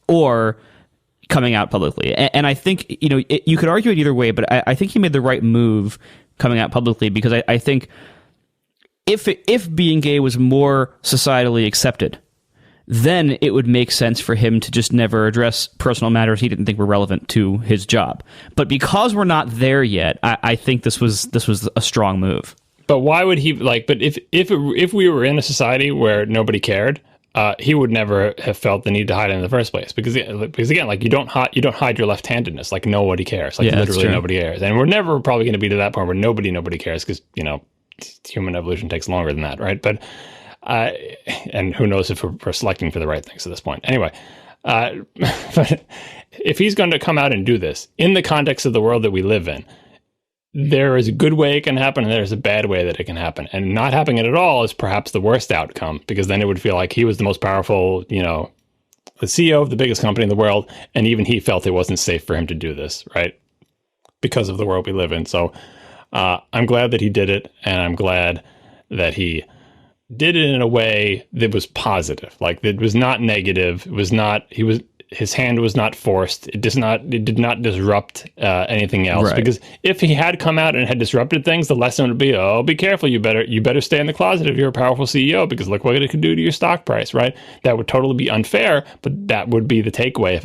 or coming out publicly? And I think, you could argue it either way, but I think he made the right move coming out publicly, because I think if being gay was more societally accepted, then it would make sense for him to just never address personal matters he didn't think were relevant to his job. But because we're not there yet, I think this was a strong move. But why would he but if we were in a society where nobody cared, he would never have felt the need to hide it in the first place, because again, like you don't hide your left-handedness. Like nobody cares. Like literally nobody cares, and we're never probably going to be to that point where nobody cares, because human evolution takes longer than that, right? But and who knows if we're selecting for the right things at this point. Anyway, but if he's going to come out and do this in the context of the world that we live in, there is a good way it can happen and there's a bad way that it can happen. And not happening it at all is perhaps the worst outcome, because then it would feel like he was the most powerful, the CEO of the biggest company in the world, and even he felt it wasn't safe for him to do this, right? Because of the world we live in. So I'm glad that he did it, and I'm glad that he did it in a way that was positive. Like it was not negative. It was not, his hand was not forced. It did not disrupt anything else. Right. Because if he had come out and had disrupted things, the lesson would be, oh, be careful. You better stay in the closet if you're a powerful CEO, because look what it could do to your stock price, right? That would totally be unfair, but that would be the takeaway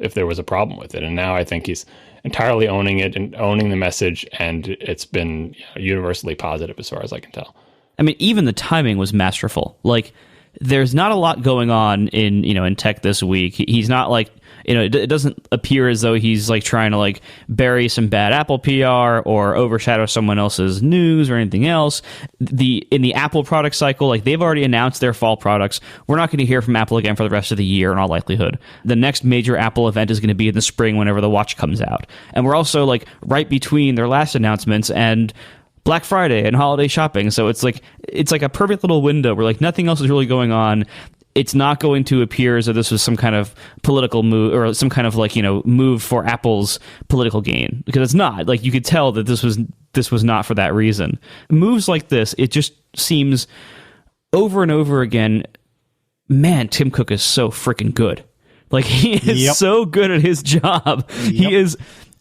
if there was a problem with it. And now I think he's entirely owning it and owning the message, and it's been universally positive as far as I can tell. I mean, even the timing was masterful. Like, there's not a lot going on in tech this week. He's not like, it doesn't appear as though he's like trying to like bury some bad Apple PR or overshadow someone else's news or anything else. In the Apple product cycle, like they've already announced their fall products. We're not going to hear from Apple again for the rest of the year in all likelihood. The next major Apple event is going to be in the spring whenever the watch comes out. And we're also like right between their last announcements and Black Friday and holiday shopping. So it's like a perfect little window where like nothing else is really going on. It's not going to appear as though this was some kind of political move or some kind of like, move for Apple's political gain, because it's not. Like you could tell that this was not for that reason. Moves like this, it just seems over and over again, man, Tim Cook is so freaking good. Like he is so good at his job. He is,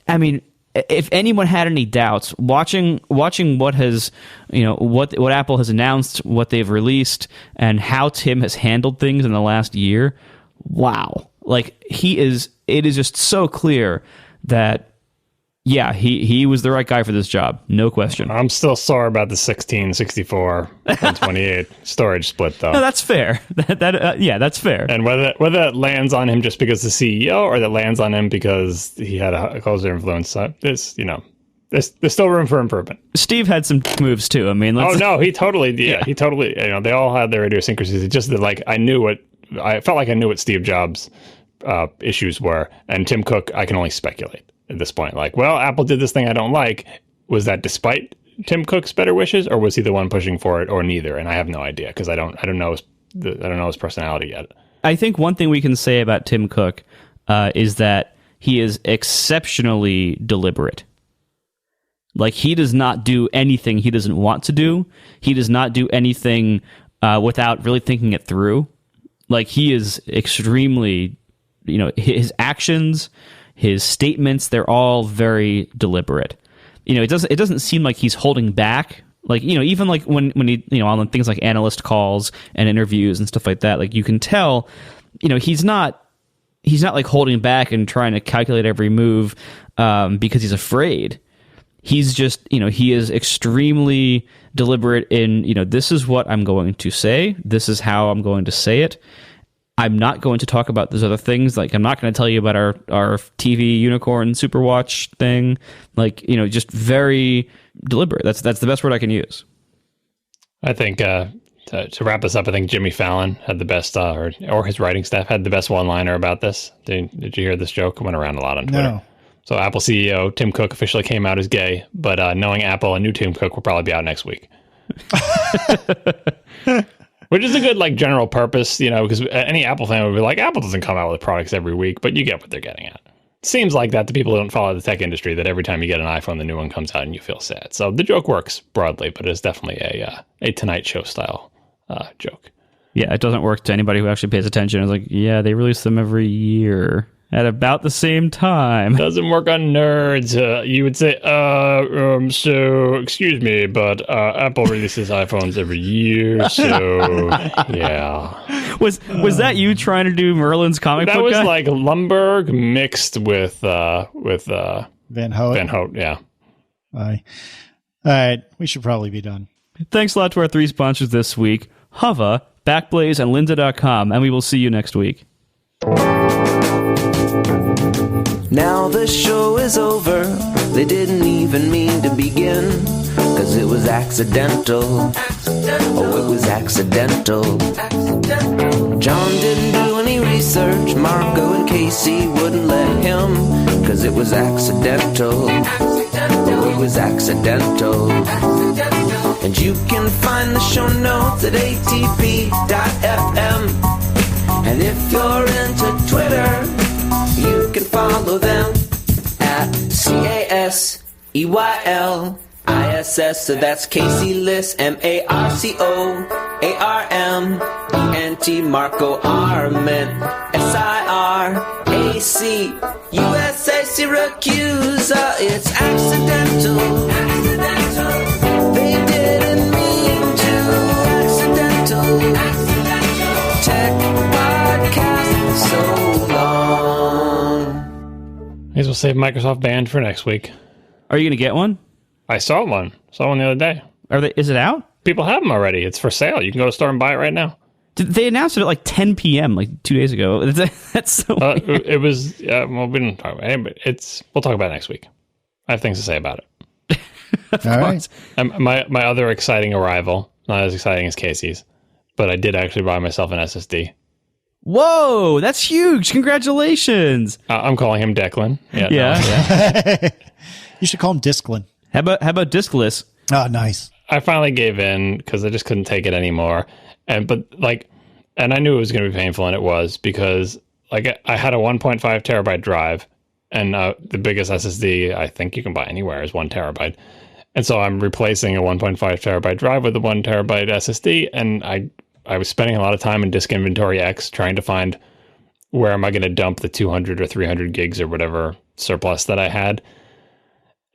I mean, if anyone had any doubts, watching what has, what Apple has announced, what they've released, and how Tim has handled things in the last year, wow. Like, it is just so clear that, yeah, he was the right guy for this job. No question. I'm still sore about the 16, 64, and 28 storage split, though. No, that's fair. That's fair. And whether that lands on him just because the CEO, or that lands on him because he had a closer influence, there's still room for improvement. Steve had some moves too. I mean, he totally did. Yeah. He totally. They all had their idiosyncrasies. It's just that, like, I felt like I knew what Steve Jobs' issues were, and Tim Cook, I can only speculate at this point. Like, well, Apple did this thing I don't like. Was that despite Tim Cook's better wishes, or was he the one pushing for it, or neither? And I have no idea, because I don't know his personality yet. I think one thing we can say about Tim Cook is that he is exceptionally deliberate. Like, he does not do anything he doesn't want to do. He does not do anything without really thinking it through. Like, he is extremely, his actions, his statements, they're all very deliberate. It doesn't seem like he's holding back. Like, even like when he, on things like analyst calls and interviews and stuff like that, like, you can tell, he's not like holding back and trying to calculate every move because he's afraid. He's just, he is extremely deliberate in, this is what I'm going to say. This is how I'm going to say it. I'm not going to talk about those other things. Like, I'm not going to tell you about our TV unicorn Superwatch thing. Like, just very deliberate. That's the best word I can use. I think to wrap us up, I think Jimmy Fallon had the best, or his writing staff had the best one-liner about this. Did you hear this joke? It went around a lot on Twitter. No. So Apple CEO Tim Cook officially came out as gay, but knowing Apple, a new Tim Cook will probably be out next week. Which is a good, like, general purpose, because any Apple fan would be like, Apple doesn't come out with products every week, but you get what they're getting at. Seems like that to people who don't follow the tech industry, that every time you get an iPhone, the new one comes out and you feel sad. So the joke works broadly, but it's definitely a Tonight Show style joke. Yeah, it doesn't work to anybody who actually pays attention. It's like, yeah, they release them every year at about the same time. Doesn't work on nerds. You would say, so, excuse me, but Apple releases iPhones every year, so, yeah. Was that you trying to do Merlin's comic book guy? That was like Lumberg mixed with Van Hoet. Van Hoet, yeah. All right, we should probably be done. Thanks a lot to our three sponsors this week, Hava, Backblaze, and Lynda.com, and we will see you next week. Now the show is over. They didn't even mean to begin, 'cause it was accidental. Oh, it was accidental. John didn't do any research. Marco and Casey wouldn't let him, 'cause it was accidental. Oh, it was accidental. And you can find the show notes at atp.fm. And if you're into Twitter, you can follow them at CASEYLISS. So that's Casey Liss, MARCOARMENT, Marco Arment, SIRAC, USA Syracuse. It's accidental. They didn't mean to. Accidental. Tech podcast so long. May as well save Microsoft Band for next week. Are you going to get one? I saw one the other day. Is it out? People have them already. It's for sale. You can go to the store and buy it right now. They announced it at like 10 p.m. like 2 days ago. That's so weird. It was, well, we didn't talk about it, but we'll talk about it next week. I have things to say about it. All right. My other exciting arrival, not as exciting as Casey's, but I did actually buy myself an SSD. Whoa, that's huge. Congratulations. I'm calling him Declan. Yeah. You should call him Disklin. How about diskless? Oh, nice. I finally gave in because I just couldn't take it anymore. And I knew it was going to be painful, and it was, because like I had a 1.5 terabyte drive, and the biggest SSD I think you can buy anywhere is 1 terabyte. And so I'm replacing a 1.5 terabyte drive with a 1 terabyte SSD, and I was spending a lot of time in Disk Inventory X trying to find where am I going to dump the 200 or 300 gigs or whatever surplus that I had.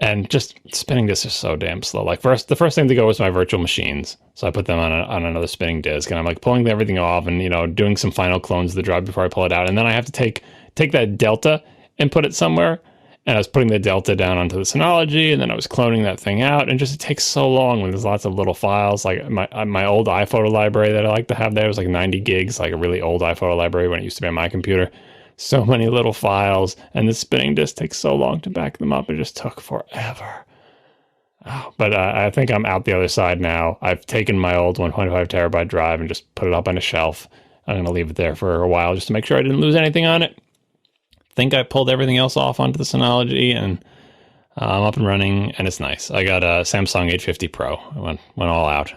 And just spinning discs are so damn slow. Like the first thing to go was my virtual machines. So I put them on another spinning disc, and I'm like pulling everything off and, doing some final clones of the drive before I pull it out. And then I have to take that delta and put it somewhere. And I was putting the delta down onto the Synology, and then I was cloning that thing out. And just it takes so long when there's lots of little files. Like my old iPhoto library that I like to have there was like 90 gigs, like a really old iPhoto library when it used to be on my computer. So many little files, and the spinning disk takes so long to back them up. It just took forever. Oh, but I think I'm out the other side now. I've taken my old 1.5 terabyte drive and just put it up on a shelf. I'm going to leave it there for a while just to make sure I didn't lose anything on it. Think I pulled everything else off onto the Synology, and I'm up and running, and it's nice. I got a Samsung 850 Pro. I went all out.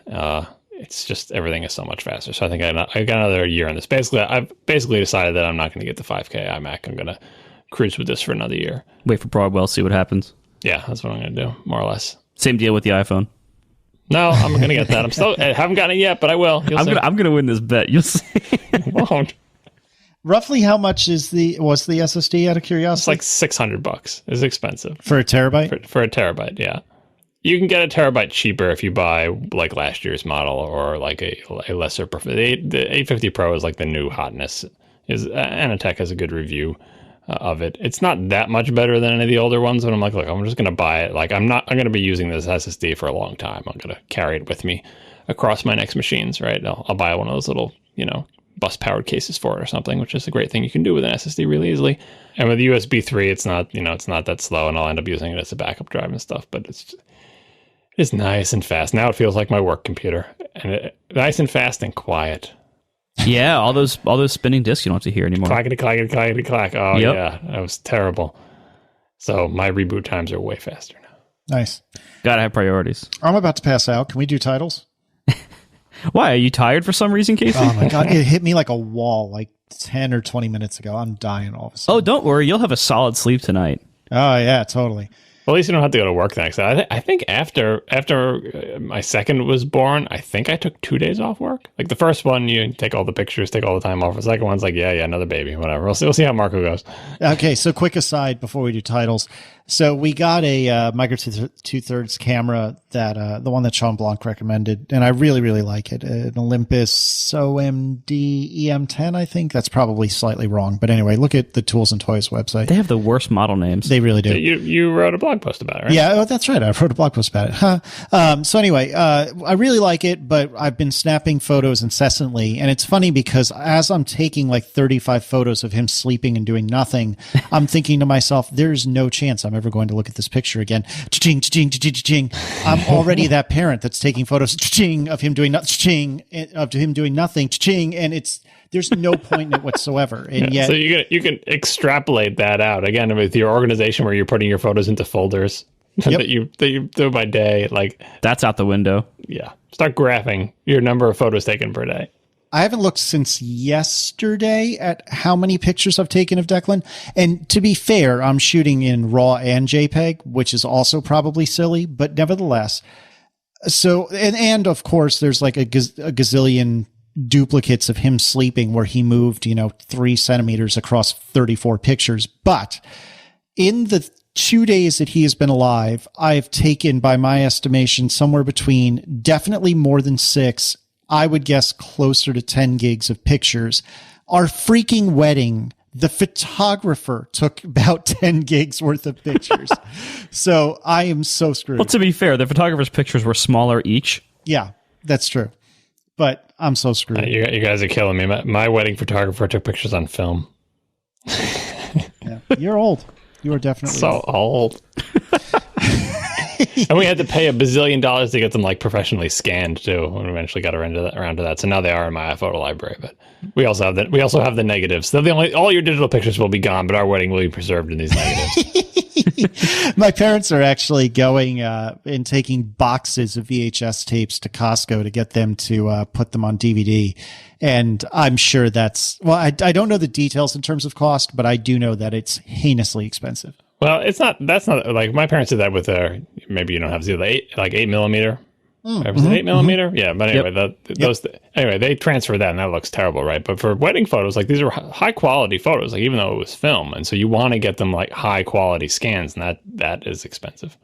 It's just everything is so much faster. So I think I got another year on this. Basically, I've decided that I'm not going to get the 5K iMac. I'm going to cruise with this for another year. Wait for Broadwell, see what happons. Yeah, that's what I'm going to do, more or less. Same deal with the iPhone. No, I'm going to get that. I haven't gotten it yet, but I will. I'm going to win this bet. You'll see. Won't. Roughly how much was the SSD, out of curiosity? It's like $600. It's expensive. For a terabyte? For a terabyte, yeah. You can get a terabyte cheaper if you buy like last year's model or like a lesser. The 850 Pro is like the new hotness. Anatech has a good review of it. It's not that much better than any of the older ones, but I'm like, look, I'm just going to buy it. Like I'm going to be using this SSD for a long time. I'm going to carry it with me across my next machines, right? I'll buy one of those little, bus powered cases for it or something, which is a great thing you can do with an SSD really easily. And with USB 3, it's not that slow, and I'll end up using it as a backup drive and stuff, but it's nice and fast. Now it feels like my work computer, and nice and fast and quiet. Yeah, all those spinning discs you don't have to hear anymore. Clackety, clackety, clackety, clack. Oh, yep. Yeah, that was terrible. So my reboot times are way faster now. Nice. Gotta have priorities. I'm about to pass out. Can we do titles? Why? Are you tired for some reason, Casey? Oh my God. It hit me like a wall like 10 or 20 minutes ago. I'm dying all of a sudden. Oh, don't worry. You'll have a solid sleep tonight. Oh, yeah, totally. Well, at least you don't have to go to work the next day. I think after my second was born, I think I took 2 days off work. Like the first one, you take all the pictures, take all the time off. The second one's like, yeah, another baby, whatever. We'll see how Marco goes. Okay, so quick aside before we do titles. So we got a Micro Two Thirds camera that the one that Sean Blanc recommended, and I really, really like it. An Olympus OMD EM10, I think. That's probably slightly wrong, but anyway, look at the Tools and Toys website. They have the worst model names. They really do. You wrote a blog post about it, right? Yeah, that's right. I wrote a blog post about it. Huh. So anyway, I really like it, but I've been snapping photos incessantly, and it's funny because as I'm taking like 35 photos of him sleeping and doing nothing, I'm thinking to myself, there's no chance I'm ever going to look at this picture again. Cha-ching, cha-ching, cha-ching, cha-ching. I'm already that parent that's taking photos cha-ching, of him doing nothing, cha-ching, and there's no point in it whatsoever. And yet, so you can extrapolate that out again with your organization where you're putting your photos into folders that you do by day. Like that's out the window. Yeah, start graphing your number of photos taken per day. I haven't looked since yesterday at how many pictures I've taken of Declan. And to be fair, I'm shooting in RAW and JPEG, which is also probably silly, but nevertheless. So, and of course, there's like a gazillion duplicates of him sleeping where he moved, 3 centimeters across 34 pictures. But in the 2 days that he has been alive, I've taken, by my estimation, somewhere between definitely more than 6, I would guess closer to 10 gigs of pictures. Our freaking wedding, the photographer took about 10 gigs worth of pictures. So I am so screwed. Well, to be fair, the photographer's pictures were smaller each. Yeah, that's true. But I'm so screwed. You guys are killing me. My wedding photographer took pictures on film. Yeah. You're old. You are definitely so old. And we had to pay $1 bazillion to get them like professionally scanned too. When we eventually got around to that. So now they are in my iPhoto library. But we also have the negatives. So all your digital pictures will be gone, but our wedding will be preserved in these negatives. My parents are actually going and taking boxes of VHS tapes to Costco to get them to put them on DVD. And I'm sure I don't know the details in terms of cost, but I do know that it's heinously expensive. Well, that's not like my parents did that with maybe you don't have the 8 millimeter. Was it 8 millimeter? Yeah, but anyway, anyway, they transferred that and that looks terrible, right? But for wedding photos, like these are high quality photos, like even though it was film, and so you want to get them like high quality scans, and that is expensive.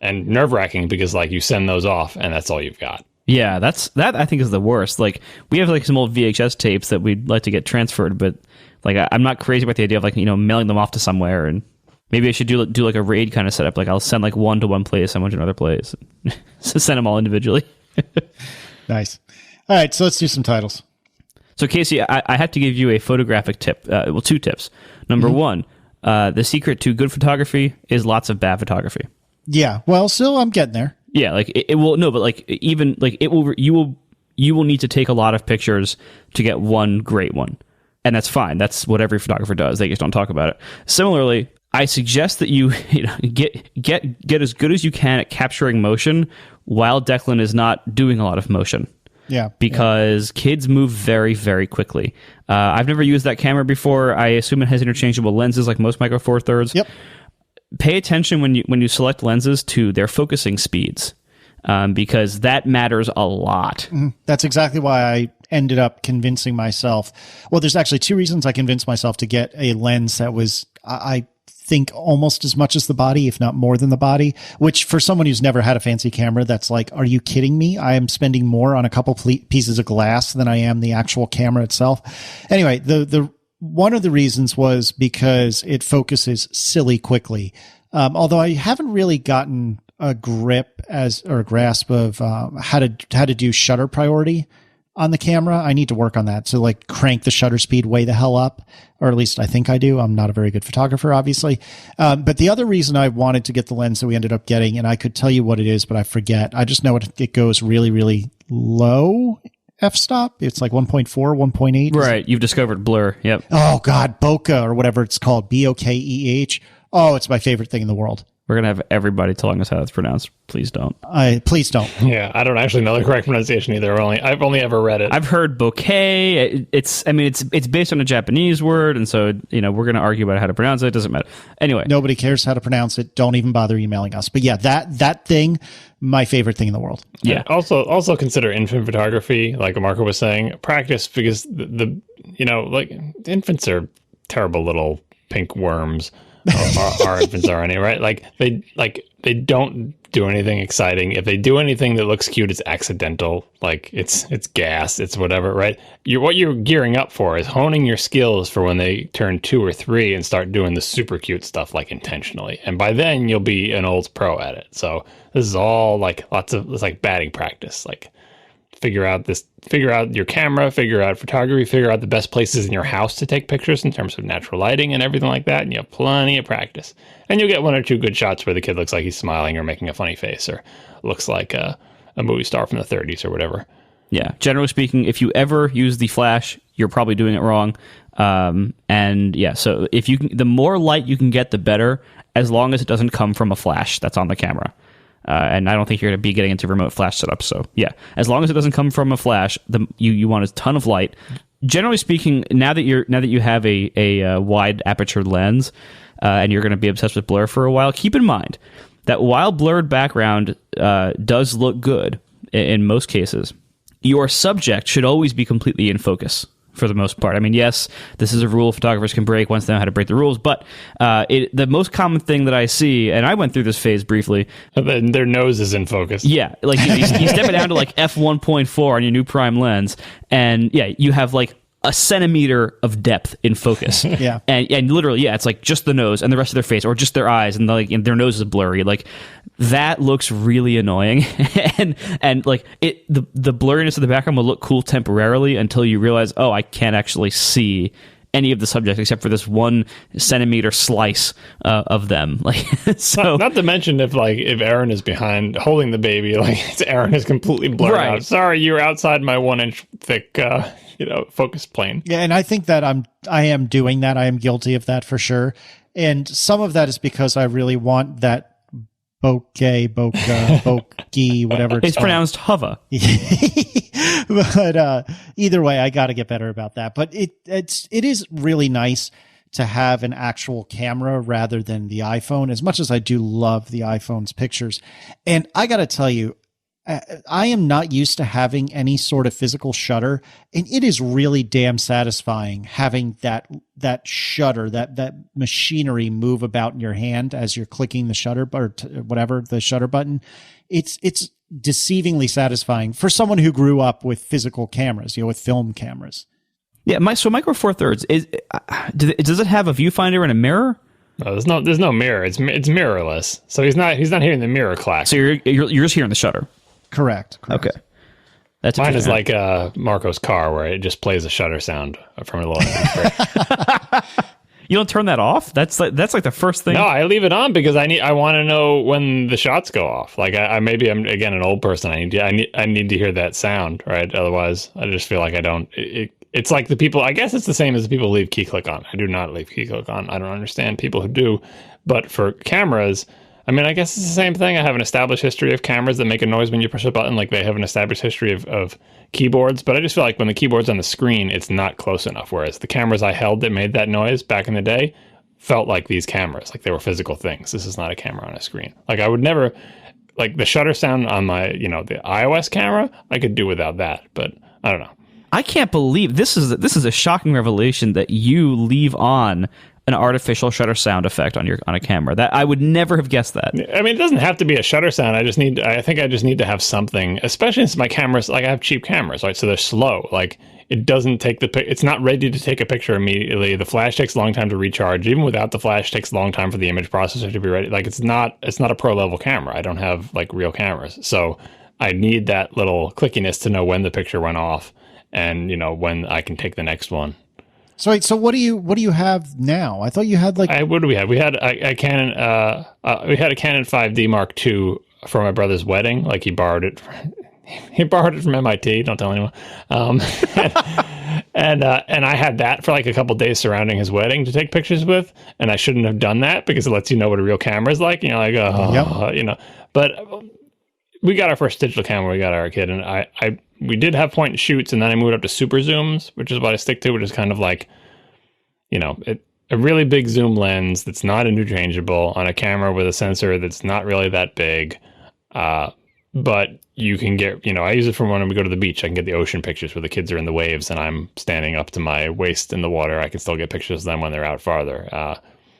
and nerve-wracking because like you send those off and that's all you've got. Yeah, that I think is the worst. Like we have like some old VHS tapes that we'd like to get transferred, but like I'm not crazy about the idea of like, you know, mailing them off to somewhere. And maybe I should do like a RAID kind of setup. Like I'll send like one to one place and one to another place. So send them all individually. Nice. All right, so let's do some titles. So Casey, I have to give you a photographic tip. Well, 2 tips. Number one, the secret to good photography is lots of bad photography. Yeah, well, still I'm getting there. Yeah, like it will no, but like even like it will you will need to take a lot of pictures to get one great one. And that's fine. That's what every photographer does. They just don't talk about it. Similarly, I suggest that you know, get as good as you can at capturing motion while Declan is not doing a lot of motion. Yeah. Because kids move very, very quickly. I've never used that camera before. I assume it has interchangeable lenses like most Micro Four Thirds. Yep. Pay attention when you select lenses to their focusing speeds, because that matters a lot. That's exactly why I ended up convincing myself. Well, there's actually 2 reasons I convinced myself to get a lens that was, I think, almost as much as the body, if not more than the body, which for someone who's never had a fancy camera, that's like, are you kidding me? I am spending more on a couple pieces of glass than I am the actual camera itself. Anyway, the one of the reasons was because it focuses silly quickly. Although I haven't really gotten a grip or a grasp of how to do shutter priority on the camera. I need to work on that. So like crank the shutter speed way the hell up, or at least I think I do. I'm not a very good photographer, obviously. But the other reason I wanted to get the lens that we ended up getting, and I could tell you what it is, but I forget. I just know it goes really, really low f-stop. It's like 1.4, 1.8. Right. You've discovered blur. Yep. Oh God, bokeh or whatever it's called. Bokeh. Oh, it's my favorite thing in the world. We're going to have everybody telling us how it's pronounced. Please don't. Please don't. Yeah, I don't actually know the correct pronunciation either. I've only ever read it. I've heard bouquet. It's based on a Japanese word, and so, you know, we're going to argue about how to pronounce it. It doesn't matter. Anyway. Nobody cares how to pronounce it. Don't even bother emailing us. But yeah, that thing, my favorite thing in the world. Yeah. Also consider infant photography, like Marco was saying, practice, because the you know, like infants are terrible little pink worms. Our infants are anyway, right? Like they don't do anything exciting. If they do anything that looks cute, it's accidental. Like it's gas, it's whatever, right? What you're gearing up for is honing your skills for when they turn 2 or 3 and start doing the super cute stuff like intentionally. And by then you'll be an old pro at it. So this is all like it's like batting practice. Like figure out your camera, figure out photography, figure out the best places in your house to take pictures in terms of natural lighting and everything like that. And you have plenty of practice. And you'll get 1 or 2 good shots where the kid looks like he's smiling or making a funny face or looks like a movie star from the 30s or whatever. Yeah. Generally speaking, if you ever use the flash, you're probably doing it wrong. And yeah, so if the more light you can get, the better, as long as it doesn't come from a flash that's on the camera. And I don't think you're going to be getting into remote flash setup. So yeah, as long as it doesn't come from a flash, you want a ton of light. Generally speaking, now that you have a wide aperture lens, and you're going to be obsessed with blur for a while, keep in mind that while blurred background does look good in most cases, your subject should always be completely in focus. For the most part. I mean, yes, this is a rule photographers can break once they know how to break the rules, but the most common thing that I see, and I went through this phase briefly. Their nose is in focus. Yeah, like you step it down to like f1.4 on your new prime lens, and yeah, you have like a centimeter of depth in focus. Yeah. And literally, yeah, it's like just the nose and the rest of their face, or just their eyes, and their nose is blurry. Like that looks really annoying. and like the blurriness of the background will look cool temporarily until you realize, oh, I can't actually see any of the subjects except for this 1 centimeter slice of them. Like, so not to mention if Aaron is behind holding the baby, like Aaron is completely blurred out. Sorry, you're outside my 1 inch thick focus plane. Yeah, and I think that I am doing that. I am guilty of that for sure. And some of that is because I really want that bokeh, whatever it's pronounced hova. But either way, I got to get better about that. But it is really nice to have an actual camera rather than the iPhone, as much as I do love the iPhone's pictures. And I got to tell you, I am not used to having any sort of physical shutter, and it is really damn satisfying having that shutter, that machinery move about in your hand as you're clicking the shutter or whatever the shutter button. It's deceivingly satisfying for someone who grew up with physical cameras, with film cameras. Yeah, so Micro Four Thirds does it have a viewfinder and a mirror? No, there's no mirror. It's mirrorless. So he's not hearing the mirror clack. So you're just hearing the shutter. Correct. Okay. That's mine is like Marco's car, where it just plays a shutter sound from a little. You don't turn that off? That's like the first thing. No, I leave it on because I want to know when the shots go off. Like maybe I'm again an old person. I need to hear that sound, right? Otherwise, I just feel like I don't. It's like the people. I guess it's the same as the people who leave key click on. I do not leave key click on. I don't understand people who do, but for cameras. I mean, I guess it's the same thing. I have an established history of cameras that make a noise when you push a button, like they have an established history of keyboards. But I just feel like when the keyboard's on the screen, it's not close enough. Whereas the cameras I held that made that noise back in the day felt like these cameras, like they were physical things. This is not a camera on a screen. Like I would never, like the shutter sound on my, the iOS camera, I could do without that. But I don't know. I can't believe this is a shocking revelation that you leave on an artificial shutter sound effect on a camera. That I would never have guessed that. I mean, it doesn't have to be a shutter sound. I think I just need to have something, especially since my cameras, like I have cheap cameras, right? So they're slow. Like it doesn't take it's not ready to take a picture immediately. The flash takes a long time to recharge. Even without the flash, it takes a long time for the image processor to be ready. Like it's not a pro level camera. I don't have like real cameras. So I need that little clickiness to know when the picture went off and, when I can take the next one. So wait, so what do you have now? I thought you had like what do we have? We had a Canon we had a Canon 5D Mark II for my brother's wedding. Like he borrowed it from MIT, don't tell anyone. And I had that for like a couple days surrounding his wedding to take pictures with, and I shouldn't have done that because it lets you know what a real camera is like, but we got our first digital camera, we got our kid, and we did have point and shoots, and then I moved up to super zooms, which is what I stick to, which is kind of like, a really big zoom lens that's not interchangeable on a camera with a sensor that's not really that big. But you can get, I use it for when we go to the beach. I can get the ocean pictures where the kids are in the waves and I'm standing up to my waist in the water. I can still get pictures of them when they're out farther.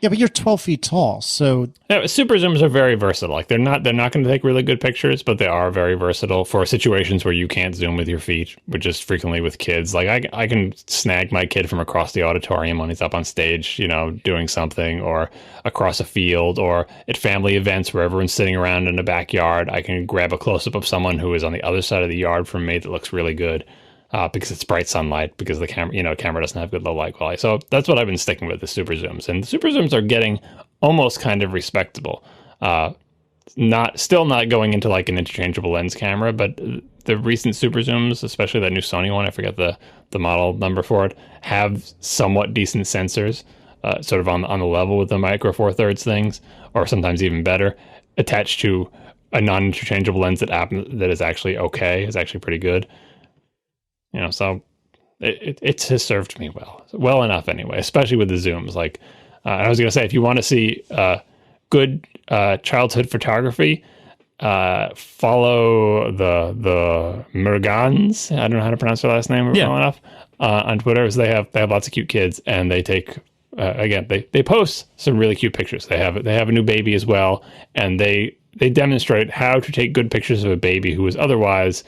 Yeah, but you're 12 feet tall, so super zooms are very versatile. Like they're not going to take really good pictures, but they are very versatile for situations where you can't zoom with your feet, which is frequently with kids. Like I can snag my kid from across the auditorium when he's up on stage, doing something, or across a field, or at family events where everyone's sitting around in the backyard. I can grab a close up of someone who is on the other side of the yard from me that looks really good. Because it's bright sunlight, because the camera doesn't have good low light quality. So that's what I've been sticking with, the super zooms. And the super zooms are getting almost kind of respectable. Still not going into like an interchangeable lens camera, but the recent super zooms, especially that new Sony one, I forget the model number for it, have somewhat decent sensors, sort of on the level with the Micro Four Thirds things, or sometimes even better, attached to a non-interchangeable lens that is actually okay, is actually pretty good. So it has served me well enough anyway, especially with the zooms. Like I was going to say, if you want to see good childhood photography, follow the Mergans. I don't know how to pronounce their last name well enough on Twitter. Because they have lots of cute kids, and they take they post some really cute pictures. They have a new baby as well, and they demonstrate how to take good pictures of a baby who is otherwise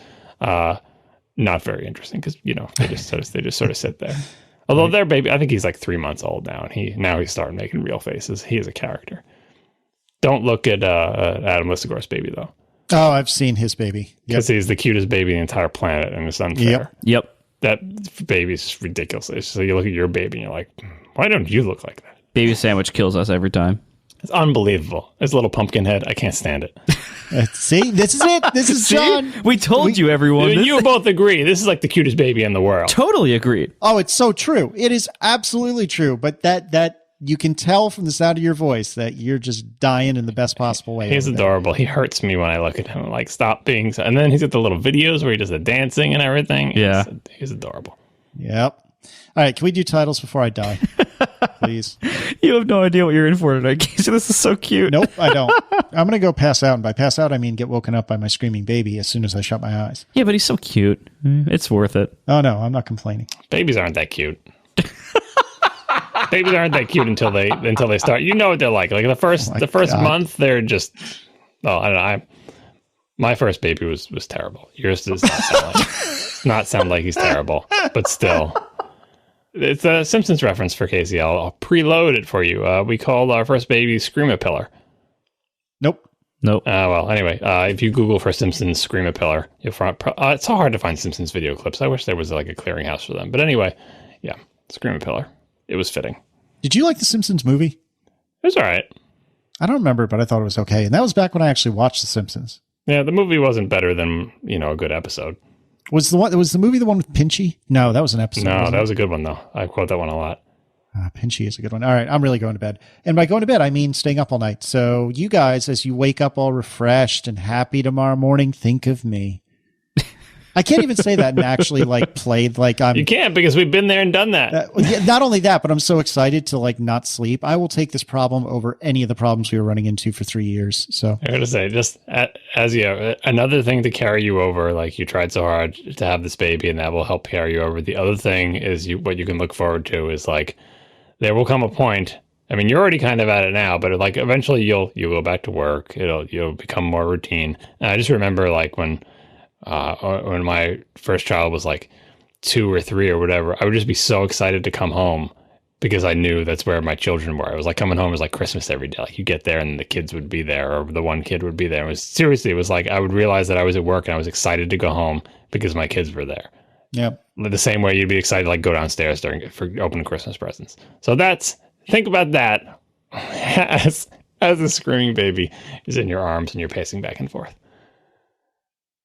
not very interesting, because they just sort of sit there. Although their baby, I think he's like 3 months old now, and he's starting making real faces. He is a character. Don't look at Adam Lissagor's baby though. Oh, I've seen his baby. Because he's the cutest baby on the entire planet, and it's unfair. Yep. That baby's ridiculous. So you look at your baby and you're like, why don't you look like that? Baby sandwich kills us every time. It's unbelievable. His little pumpkin head, I can't stand it. See, this is it. This is John. We told you, everyone. You both agree. This is like the cutest baby in the world. Totally agreed. Oh, it's so true. It is absolutely true. But that you can tell from the sound of your voice that you're just dying in the best possible way. He's adorable. He hurts me when I look at him. Like, stop being so. And then he's got the little videos where he does the dancing and everything. Yeah. He's adorable. Yep. All right. Can we do titles before I die? Please. You have no idea what you're in for tonight, Casey. This is so cute. Nope, I don't. I'm going to go pass out. And by pass out, I mean get woken up by my screaming baby as soon as I shut my eyes. Yeah, but he's so cute. It's worth it. Oh, no, I'm not complaining. Babies aren't that cute. Babies aren't that cute until they start. You know what they're like. Like the first month, they're just. Oh, I don't know. My first baby was terrible. Yours does not sound like he's terrible, but still. It's a Simpsons reference for Casey. I'll preload it for you. We called our first baby Scream-a-Pillar. Nope. Well, anyway, if you Google for Simpsons Scream-a-Pillar, you'll find. It's so hard to find Simpsons video clips. I wish there was like a clearinghouse for them. But anyway, yeah, Scream-a-Pillar. It was fitting. Did you like the Simpsons movie? It was all right. I don't remember, but I thought it was okay. And that was back when I actually watched The Simpsons. Yeah, the movie wasn't better than, a good episode. Was the movie the one with Pinchy? No, that was an episode. No, that was a good one, though. I quote that one a lot. Pinchy is a good one. All right, I'm really going to bed. And by going to bed, I mean staying up all night. So you guys, as you wake up all refreshed and happy tomorrow morning, think of me. I can't even say that and actually played like I'm. You can't because we've been there and done that. Not only that, but I'm so excited to not sleep. I will take this problem over any of the problems we were running into for 3 years. So I'm gonna say just as another thing to carry you over. Like you tried so hard to have this baby, and that will help carry you over. The other thing is what you can look forward to is there will come a point. I mean, you're already kind of at it now, but eventually you'll go back to work. You'll become more routine. And I just remember when my first child was 2 or 3 or whatever, I would just be so excited to come home because I knew that's where my children were. I was coming home was like Christmas every day. You get there and the kids would be there, or the one kid would be there. It was I would realize that I was at work and I was excited to go home because my kids were there. Yep. The same way you'd be excited to go downstairs for opening Christmas presents. So think about that as a screaming baby is in your arms and you're pacing back and forth.